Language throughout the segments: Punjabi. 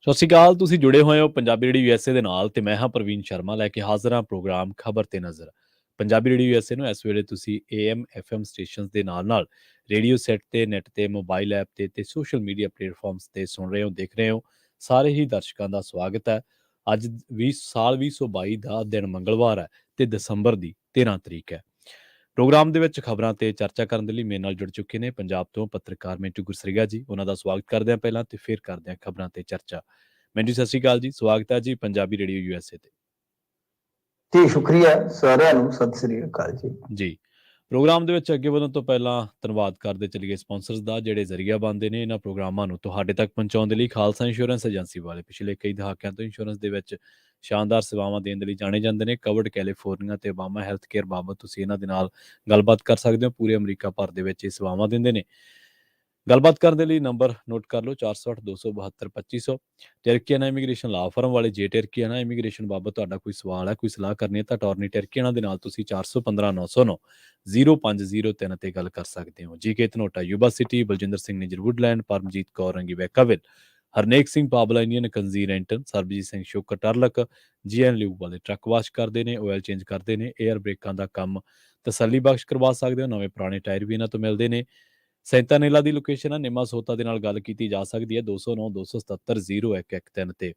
ਸਤਿ ਸ਼੍ਰੀ ਅਕਾਲ। ਤੁਸੀਂ ਜੁੜੇ ਹੋਏ ਹੋ ਪੰਜਾਬੀ ਰੇਡੀਓ ਯੂਐਸਏ ਦੇ ਨਾਲ ਤੇ ਮੈਂ ਹਾਂ ਪ੍ਰਵੀਨ ਸ਼ਰਮਾ ਲੈ ਕੇ ਹਾਜ਼ਰ ਹਾਂ ਪ੍ਰੋਗਰਾਮ ਖਬਰ ਤੇ ਨਜ਼ਰ। ਪੰਜਾਬੀ ਰੇਡੀਓ ਯੂਐਸਏ ਨੂੰ ਇਸ ਵੇਲੇ ਤੁਸੀਂ AM FM ਸਟੇਸ਼ਨਸ ਦੇ ਨਾਲ ਰੇਡੀਓ ਸੈੱਟ ਤੇ ਨੈੱਟ ਤੇ ਮੋਬਾਈਲ ਐਪ ਤੇ ਸੋਸ਼ਲ ਮੀਡੀਆ ਪਲੇਟਫਾਰਮਸ ਤੇ ਸੁਣ ਰਹੇ ਹੋ, ਦੇਖ ਰਹੇ ਹੋ। ਸਾਰੇ ਹੀ ਦਰਸ਼ਕਾਂ ਦਾ ਸਵਾਗਤ ਹੈ। ਅੱਜ 2022 ਦਾ ਦਿਨ ਮੰਗਲਵਾਰ ਹੈ ਤੇ ਦਸੰਬਰ ਦੀ 13 ਤਰੀਕ ਹੈ। ਪ੍ਰੋਗਰਾਮ ਦੇ ਵਿੱਚ ਖਬਰਾਂ ਤੇ ਚਰਚਾ ਕਰਨ ਦੇ ਲਈ ਮੇਰੇ ਨਾਲ ਜੁੜ ਚੁੱਕੇ ਨੇ ਪੰਜਾਬ ਤੋਂ ਪੱਤਰਕਾਰ ਮਿੰਟੂ ਗੁਰਸਰੀਆ ਜੀ। ਉਹਨਾਂ ਦਾ ਸਵਾਗਤ ਕਰਦੇ ਹਾਂ ਪਹਿਲਾਂ ਤੇ ਫਿਰ ਕਰਦੇ ਹਾਂ ਖਬਰਾਂ ਤੇ ਚਰਚਾ। ਮਿੰਟੂ ਸਤਿ ਸ਼੍ਰੀ ਅਕਾਲ ਜੀ, ਸਵਾਗਤ ਹੈ ਜੀ ਪੰਜਾਬੀ ਰੇਡੀਓ ਯੂਐਸਏ ਤੇ। ਜੀ ਸ਼ੁਕਰੀਆ ਸਾਰਿਆਂ ਨੂੰ, ਸਤਿ ਸ੍ਰੀ ਅਕਾਲ ਜੀ। ਪ੍ਰੋਗਰਾਮ ਦੇ ਵਿੱਚ ਅੱਗੇ ਵਧਣ ਤੋਂ ਪਹਿਲਾਂ ਧੰਨਵਾਦ ਕਰਦੇ ਚੱਲੀਏ ਸਪਾਂਸਰਸ ਦਾ, ਜਿਹੜੇ ਜ਼ਰੀਆ ਬਣਦੇ ਨੇ ਇਹਨਾਂ ਪ੍ਰੋਗਰਾਮਾਂ ਨੂੰ ਤੁਹਾਡੇ ਤੱਕ ਪਹੁੰਚਾਉਣ ਦੇ ਲਈ। ਖਾਲਸਾ ਇੰਸ਼ੋਰੈਂਸ ਏਜੰਸੀ ਵਾਲੇ ਪਿਛਲੇ ਕਈ ਦਹਾਕਿਆਂ ਤੋਂ ਇੰਸ਼ੋਰੈਂਸ ਦੇ ਵਿੱਚ ਸ਼ਾਨਦਾਰ ਸੇਵਾਵਾਂ ਦੇਣ ਦੇ ਲਈ ਜਾਣੇ ਜਾਂਦੇ ਨੇ। ਕਵਰਡ ਕੈਲੀਫੋਰਨੀਆ ਤੇ ਓਬਾਮਾ ਹੈਲਥ ਕੇਅਰ ਬਾਬਤ ਤੁਸੀਂ ਇਹਨਾਂ ਦੇ ਨਾਲ ਗੱਲਬਾਤ ਕਰ ਸਕਦੇ ਹੋ। ਪੂਰੇ ਅਮਰੀਕਾ ਭਰ ਦੇ ਵਿੱਚ ਇਹ ਸੇਵਾਵਾਂ ਦਿੰਦੇ ਨੇ। ਗੱਲਬਾਤ ਕਰਨ ਦੇ ਲਈ ਨੰਬਰ ਨੋਟ ਕਰ ਲਓ 408 272 2500। ਟਰਕੀਆਨਾ ਇਮੀਗ੍ਰੇਸ਼ਨ ਲਾ ਫਰਮ ਵਾਲੇ, ਜੇ ਟਰਕੀਆਨਾ ਇਮੀਗ੍ਰੇਸ਼ਨ ਬਾਬਤ ਤੁਹਾਡਾ ਕੋਈ ਸਵਾਲ ਹੈ, ਕੋਈ ਸਲਾਹ ਕਰਨੀ ਹੈ ਤਾਂ ਅਟਾਰਨੀ ਟਰਕੀਆਨਾ ਦੇ ਨਾਲ ਤੁਸੀਂ 415 909 0503 ਤੇ ਗੱਲ ਕਰ ਸਕਦੇ ਹੋ। G K Dhanota Yuba City, Baljinder Singh Nijjar Woodland, Paramjit Kaur Rangi Vacaville, Harnek Singh Pabla Indian ਕੰਜ਼ੀਰ ਐਂਟਨ, ਸਰਬਜੀਤ ਸਿੰਘ ਸ਼ੋਕਰ ਟਰਲਕ, GN ਲਿਊ ਵਾਲੇ ਟਰੱਕ ਵਾਸ਼ ਕਰਦੇ ਨੇ, ਆਇਲ ਚੇਂਜ ਕਰਦੇ ਨੇ, ਏਅਰ ਬ੍ਰੇਕਾਂ ਦਾ ਕੰਮ ਤਸੱਲੀ ਬਖਸ਼ ਕਰਵਾ ਸਕਦੇ ਹੋ। ਨਵੇਂ ਪੁਰਾਣੇ ਟਾਇਰ ਵੀ ਇਹਨਾਂ ਤੋਂ ਮਿਲਦੇ ਨੇ। ਸੈਂਤਾ ਨੇਲਾ ਦੀ ਲੋਕੇਸ਼ਨ ਹੈ, ਨਿੰਮਾ ਸੋਤਾ ਦੇ ਨਾਲ ਗੱਲ ਕੀਤੀ ਜਾ ਸਕਦੀ ਹੈ 209 277 0113 ਤੇ।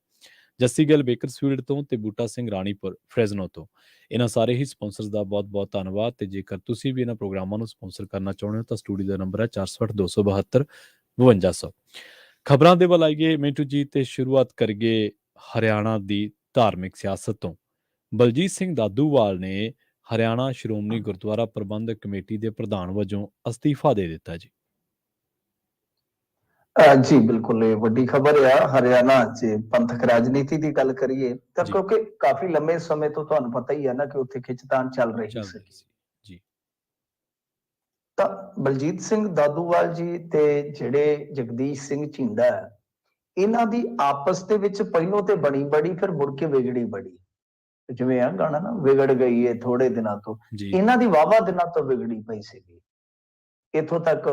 ਜੱਸੀ ਗਿੱਲ ਬੇਕਰਸਫੀਲਡ ਤੋਂ ਤੇ ਬੂਟਾ ਸਿੰਘ ਰਾਣੀਪੁਰ ਫਰੈਜ਼ਨੋ ਤੋਂ। ਇਹਨਾਂ ਸਾਰੇ ਹੀ ਸਪਾਂਸਰਸ ਦਾ ਬਹੁਤ ਬਹੁਤ ਧੰਨਵਾਦ। ਤੇ ਜੇਕਰ ਤੁਸੀਂ ਵੀ ਇਹਨਾਂ ਪ੍ਰੋਗਰਾਮਾਂ ਨੂੰ ਸਪਾਂਸਰ ਕਰਨਾ ਚਾਹੁੰਦੇ ਹੋ ਤਾਂ ਸਟੂਡੀਓ ਦਾ ਨੰਬਰ ਹੈ 408 272 5200। ਖਬਰਾਂ ਦੇ ਵੱਲ ਆਈਏ ਮਿੰਟੂ ਜੀ, ਤੇ ਸ਼ੁਰੂਆਤ ਕਰੀਏ ਹਰਿਆਣਾ ਦੀ ਧਾਰਮਿਕ ਸਿਆਸਤ ਤੋਂ। ਬਲਜੀਤ ਸਿੰਘ ਦਾਦੂਵਾਲ ਨੇ ਹਰਿਆਣਾ ਸ਼੍ਰੋਮਣੀ ਗੁਰਦੁਆਰਾ ਪ੍ਰਬੰਧਕ ਕਮੇਟੀ ਦੇ ਪ੍ਰਧਾਨ ਵਜੋਂ ਅਸਤੀਫਾ ਦੇ ਦਿੱਤਾ ਜੀ। ਜੀ ਬਿਲਕੁਲ, ਇਹ ਵੱਡੀ ਖਬਰ ਆ। ਹਰਿਆਣਾ 'ਚ ਪੰਥਕ ਰਾਜਨੀਤੀ ਦੀ ਗੱਲ ਕਰੀਏ ਤਾਂ ਕਿਉਂਕਿ ਕਾਫੀ ਲੰਮੇ ਸਮੇਂ ਤੋਂ ਤੁਹਾਨੂੰ ਪਤਾ ਹੀ ਹੈ ਨਾ ਕਿ ਉੱਥੇ ਖਿੱਚਤਾਨ ਚੱਲ ਰਹੀ ਸੀ ਜੀ। ਤਾਂ ਬਲਜੀਤ ਸਿੰਘ ਦਾਦੂਵਾਲ ਜੀ ਤੇ ਜਿਹੜੇ ਜਗਦੀਸ਼ ਸਿੰਘ ਝਿੰਡਾ, ਇਹਨਾਂ ਦੀ ਆਪਸ ਦੇ ਵਿੱਚ ਪਹਿਲੋਂ ਤੇ ਬਣੀ ਬੜੀ, ਫਿਰ ਮੁੜ ਕੇ ਵਿਗੜੀ ਬੜੀ। ਜਿਵੇਂ ਆ ਗਾਣਾ ਨਾ, ਵਿਗੜ ਗਈ ਏ ਥੋੜੇ ਦਿਨਾਂ ਤੋਂ, ਇਹਨਾਂ ਦੀ ਵਾਹਵਾ ਦਿਨਾਂ ਤੋਂ ਵਿਗੜੀ ਪਈ ਸੀਗੀ। ਇੱਥੋਂ ਤੱਕ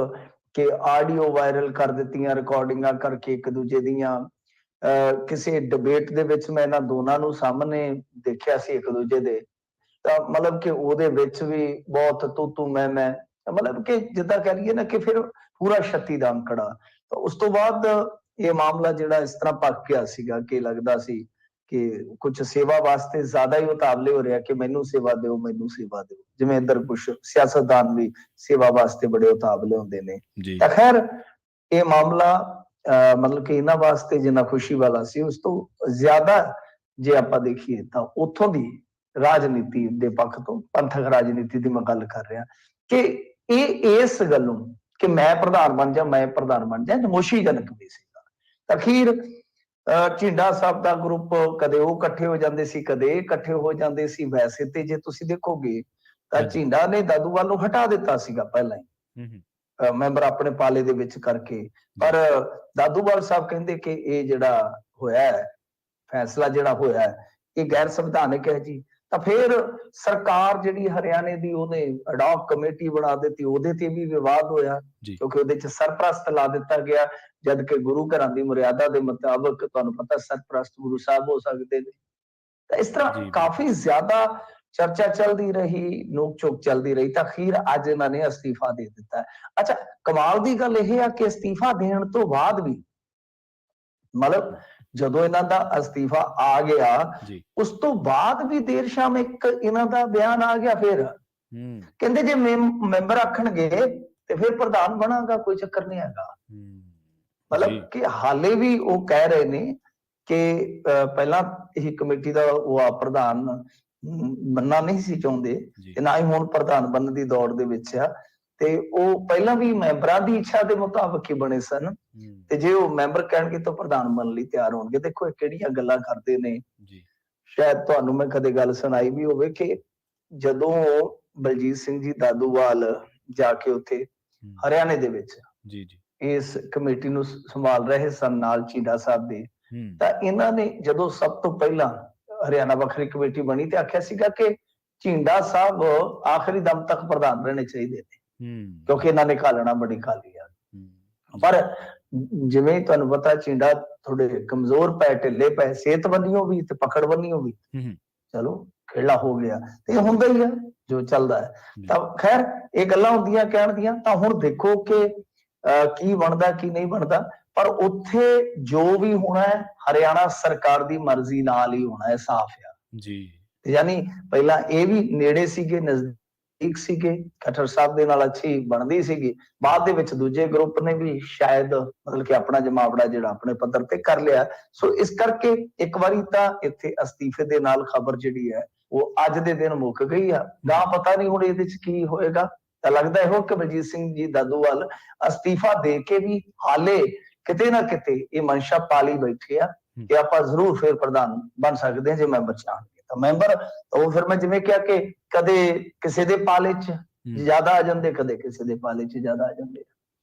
ਕਿ ਆਡੀਓ ਵਾਇਰਲ ਕਰ ਦਿੱਤੀਆਂ, ਰਿਕਾਰਡਿੰਗਾਂ ਕਰਕੇ ਇੱਕ ਦੂਜੇ ਦੀਆਂ। ਕਿਸੇ ਡਿਬੇਟ ਦੇ ਵਿੱਚ ਮੈਂ ਇਹਨਾਂ ਦੋਨਾਂ ਨੂੰ ਸਾਹਮਣੇ ਦੇਖਿਆ ਸੀ ਇੱਕ ਦੂਜੇ ਦੇ, ਤਾਂ ਮਤਲਬ ਕਿ ਉਹਦੇ ਵਿੱਚ ਵੀ ਬਹੁਤ ਤੂੰ ਮੈਂ, ਮਤਲਬ ਕਿ ਜਿੱਦਾਂ ਕਹਿ ਲਈਏ ਨਾ ਕਿ ਫਿਰ ਪੂਰਾ 36 ਦਾ ਅੰਕੜਾ। ਤਾਂ ਉਸ ਤੋਂ ਬਾਅਦ ਇਹ ਮਾਮਲਾ ਜਿਹੜਾ ਇਸ ਤਰ੍ਹਾਂ ਪੱਕ ਗਿਆ ਸੀਗਾ ਕਿ ਲੱਗਦਾ ਸੀ ਕਿ ਕੁਝ ਸੇਵਾ ਵਾਸਤੇ ਜ਼ਿਆਦਾ ਹੀ ਉਤਾਵਲੇ ਹੋ ਰਿਹਾ ਕਿ ਮੈਨੂੰ ਸੇਵਾ ਦਿਓ, ਮੈਨੂੰ ਸੇਵਾ ਦਿਓ। ਜਿਵੇਂ ਇੱਧਰ ਕੁਝ ਸਿਆਸਤਦਾਨ ਵੀ ਸੇਵਾ ਵਾਸਤੇ ਬੜੇ ਉਤਾਵਲੇ ਹੁੰਦੇ ਨੇ। ਤਾਂ ਖੈਰ ਇਹ ਮਾਮਲਾ ਮਤਲਬ ਕਿ ਇਹਨਾਂ ਵਾਸਤੇ ਜਿੰਨਾ ਖੁਸ਼ੀ ਵਾਲਾ ਸੀ, ਉਸ ਤੋਂ ਜ਼ਿਆਦਾ ਜੇ ਆਪਾਂ ਦੇਖੀਏ ਤਾਂ ਉੱਥੋਂ ਦੀ ਰਾਜਨੀਤੀ ਦੇ ਪੱਖ ਤੋਂ, ਪੰਥਕ ਰਾਜਨੀਤੀ ਦੀ ਮੈਂ ਗੱਲ ਕਰ ਰਿਹਾ, ਕਿ ਇਹ ਇਸ ਗੱਲੋਂ ਕਿ ਮੈਂ ਪ੍ਰਧਾਨ ਬਣ ਜਾ ਨਮੋਸ਼ੀਜਨਕ ਵੀ ਸੀਗਾ। ਤਾਂ ਅਖੀਰ ਝਿੰਡਾ ਸਾਹਿਬ ਦਾ ਗਰੁੱਪ, ਕਦੇ ਉਹ ਇਕੱਠੇ ਹੋ ਜਾਂਦੇ ਸੀ, ਕਦੇ ਇਹ ਇਕੱਠੇ ਹੋ ਜਾਂਦੇ ਸੀ। ਵੈਸੇ ਤੇ ਜੇ ਤੁਸੀਂ ਦੇਖੋਗੇ ਤਾਂ ਝਿੰਡਾ ਨੇ ਦਾਦੂਵਾਲ ਨੂੰ ਹਟਾ ਦਿੱਤਾ ਸੀਗਾ ਪਹਿਲਾਂ ਹੀ, ਮੈਂਬਰ ਆਪਣੇ ਪਾਲੇ ਦੇ ਵਿੱਚ ਕਰਕੇ। ਪਰ ਦਾਦੂਵਾਲ ਸਾਹਿਬ ਕਹਿੰਦੇ ਕਿ ਇਹ ਜਿਹੜਾ ਹੋਇਆ ਹੈ ਫੈਸਲਾ, ਜਿਹੜਾ ਹੋਇਆ ਹੈ, ਇਹ ਗੈਰ ਸੰਵਿਧਾਨਕ ਹੈ ਜੀ। ਤਾਂ ਫਿਰ ਸਰਕਾਰ ਜਿਹੜੀ ਹਰਿਆਣੇ ਦੀ, ਉਹਨੇ ਅਡਾਕ ਕਮੇਟੀ ਬਣਾ ਦਿੱਤੀ। ਉਹਦੇ ਤੇ ਵੀ ਵਿਵਾਦ ਹੋਇਆ ਕਿਉਂਕਿ ਉਹਦੇ ਚ ਸਰਪ੍ਰਸਤ ਲਾ ਦਿੱਤਾ ਗਿਆ, ਜਦ ਕਿ ਗੁਰੂ ਘਰਾਂ ਦੀ ਮਰਿਆਦਾ ਦੇ ਮੁਤਾਬਕ ਤੁਹਾਨੂੰ ਪਤਾ ਸਰਪ੍ਰਸਤ ਗੁਰੂ ਸਾਹਿਬ ਹੋ ਸਕਦੇ ਨੇ। ਤਾਂ ਇਸ ਤਰ੍ਹਾਂ ਕਾਫੀ ਜ਼ਿਆਦਾ ਚਰਚਾ ਚੱਲਦੀ ਰਹੀ, ਨੋਕ ਝੋਕ ਚੱਲਦੀ ਰਹੀ, ਤਾਂ ਅਖੀਰ ਅੱਜ ਇਹਨਾਂ ਨੇ ਅਸਤੀਫਾ ਦੇ ਦਿੱਤਾ। ਅੱਛਾ, ਕਮਾਲ ਦੀ ਗੱਲ ਇਹ ਆ ਕਿ ਅਸਤੀਫਾ ਦੇਣ ਤੋਂ ਬਾਅਦ ਵੀ, ਮਤਲਬ ਜਦੋਂ ਇਹਨਾਂ ਦਾ ਅਸਤੀਫਾ ਆ ਗਿਆ, ਉਸ ਤੋਂ ਬਾਅਦ ਵੀ ਦੇਰ ਸ਼ਾਮ ਇੱਕ ਇਹਨਾਂ ਦਾ ਬਿਆਨ ਆ ਗਿਆ। ਫਿਰ ਕਹਿੰਦੇ ਜੇ ਮੈਂਬਰ ਆਖਣਗੇ ਤੇ ਫਿਰ ਪ੍ਰਧਾਨ ਬਣਾਗਾ, ਕੋਈ ਚੱਕਰ ਨਹੀਂ ਹੈਗਾ। ਮਤਲਬ ਕਿ ਹਾਲੇ ਵੀ ਉਹ ਕਹਿ ਰਹੇ ਨੇ ਕਿ ਪਹਿਲਾਂ ਇਹ ਕਮੇਟੀ ਦਾ ਉਹ ਪ੍ਰਧਾਨ ਬਣਨਾ ਨਹੀਂ ਸੀ ਚਾਹੁੰਦੇ ਤੇ ਨਾ ਹੀ ਹੁਣ ਪ੍ਰਧਾਨ ਬਣਨ ਦੀ ਦੌੜ ਦੇ ਵਿੱਚ ਆ। ਤੇ ਉਹ ਪਹਿਲਾਂ ਵੀ ਮੈਂਬਰਾਂ ਦੀ ਇੱਛਾ ਦੇ ਮੁਤਾਬਕ ਹੀ ਬਣੇ ਸਨ, ਤੇ ਜੇ ਉਹ ਮੈਂਬਰ ਕਹਿਣਗੇ ਤਾਂ ਪ੍ਰਧਾਨ ਬਣਨ ਲਈ ਤਿਆਰ ਹੋਣਗੇ। ਦੇਖੋ ਇਹ ਕਿਹੜੀਆਂ ਗੱਲਾਂ ਕਰਦੇ ਨੇ। ਸ਼ਾਇਦ ਤੁਹਾਨੂੰ ਮੈਂ ਕਦੇ ਗੱਲ ਸੁਣਾਈ ਵੀ ਹੋਵੇ ਕਿ ਜਦੋਂ ਬਲਜੀਤ ਸਿੰਘ ਜੀ ਦਾਦੂਵਾਲ ਜਾ ਕੇ ਉੱਥੇ ਹਰਿਆਣੇ ਦੇ ਵਿੱਚ ਇਸ ਕਮੇਟੀ ਨੂੰ ਸੰਭਾਲ ਰਹੇ ਸਨ ਨਾਲ ਝਿੰਡਾ ਸਾਹਿਬ ਦੇ, ਤਾਂ ਇਹਨਾਂ ਨੇ ਜਦੋਂ ਸਭ ਤੋਂ ਪਹਿਲਾਂ ਹਰਿਆਣਾ ਵੱਖਰੀ ਕਮੇਟੀ ਬਣੀ ਤੇ ਆਖਿਆ ਸੀਗਾ ਕਿ ਝਿੰਡਾ ਸਾਹਿਬ ਆਖਰੀ ਦਮ ਤੱਕ ਪ੍ਰਧਾਨ ਰਹਿਣੇ ਚਾਹੀਦੇ ਨੇ। ਕਿਉਂਕਿ ਇਹਨਾਂ ਨੇ ਘਾਲਣਾ ਬੜੀ ਖਾਲੀ ਆ। ਹੂੰ, ਪਰ ਜਿਵੇਂ ਤੁਹਾਨੂੰ ਪਤਾ ਝਿੰਡਾ ਥੋੜੇ ਕਮਜ਼ੋਰ ਪਏ, ਢਿੱਲੇ ਪਏ, ਸਿਹਤ ਬੰਨਿਓ ਵੀ ਤੇ ਪਕੜ ਬੰਨਿਓ ਵੀ। ਹੂੰ, ਚਲੋ ਖੇੜਾ ਹੋ ਗਿਆ ਤੇ ਇਹ ਹੁੰਦਾ ਹੀ ਆ ਜੋ ਚੱਲਦਾ ਹੈ। ਜੀ, ਤਾਂ ਖੈਰ ਇਹ ਗੱਲਾਂ ਹੁੰਦੀਆਂ ਕਹਿਣ ਦੀਆਂ। ਤਾਂ ਹੁਣ ਦੇਖੋ ਕਿ ਕੀ ਬਣਦਾ ਕੀ ਨਹੀਂ ਬਣਦਾ, ਪਰ ਉੱਥੇ ਜੋ ਵੀ ਹੋਣਾ ਹੈ ਹਰਿਆਣਾ ਸਰਕਾਰ ਦੀ ਮਰਜ਼ੀ ਨਾਲ ਹੀ ਹੋਣਾ ਹੈ, ਸਾਫ਼ ਆ ਜੀ, ਯਾਨੀ ਪਹਿਲਾਂ ਇਹ ਵੀ ਨੇੜੇ ਸੀਗੇ, ਨਜ਼ਦੀਕ ਸੀਗੇ, ਖੱਟਰ ਸਾਹਿਬ ਦੇ ਨਾਲ ਅੱਛੀ ਬਣਦੀ ਸੀਗੀ। ਬਾਅਦ ਦੇ ਵਿੱਚ ਦੂਜੇ ਗਰੁੱਪ ਨੇ ਵੀ ਸ਼ਾਇਦ ਮਤਲਬ ਕਿ ਆਪਣਾ ਜਮਾਵੜਾ ਜਿਹੜਾ ਆਪਣੇ ਪੱਧਰ ਤੇ ਕਰ ਲਿਆ। ਸੋ ਇਸ ਕਰਕੇ ਇੱਕ ਵਾਰੀ ਤਾਂ ਇੱਥੇ ਅਸਤੀਫੇ ਦੇ ਨਾਲ ਖਬਰ ਜਿਹੜੀ ਹੈ ਉਹ ਅੱਜ ਦੇ ਦਿਨ ਮੁੱਕ ਗਈ ਆ। ਗਾਂ ਪਤਾ ਨਹੀਂ ਹੁਣ ਇਹਦੇ ਚ ਕੀ ਹੋਏਗਾ। ਤਾਂ ਲੱਗਦਾ ਇਹੋ ਕਿ ਬਲਜੀਤ ਸਿੰਘ ਜੀ ਦਾਦੂਵਾਲ ਅਸਤੀਫਾ ਦੇ ਕੇ ਵੀ ਹਾਲੇ ਕਿਤੇ ਨਾ ਕਿਤੇ ਇਹ ਮਨਸ਼ਾ ਪਾਲੀ ਬੈਠੇ ਆ ਕਿ ਆਪਾਂ ਜ਼ਰੂਰ ਫਿਰ ਪ੍ਰਧਾਨ ਬਣ ਸਕਦੇ ਹਾਂ ਜੇ ਮੈਂਬਰ ਚਾਹਣਗੇ ਤਾਂ ਮੈਂਬਰ। ਉਹ ਫਿਰ ਮੈਂ ਜਿਵੇਂ ਕਿਹਾ ਕਿ ਕਦੇ ਕਿਸੇ ਦੇ ਪਾਲੇ ਚ ਜ਼ਿਆਦਾ ਆ ਜਾਂਦੇ, ਕਦੇ ਕਿਸੇ ਦੇ ਪਾਲੇ ਚ ਜ਼ਿਆਦਾ ਆ ਜਾਂਦੇ।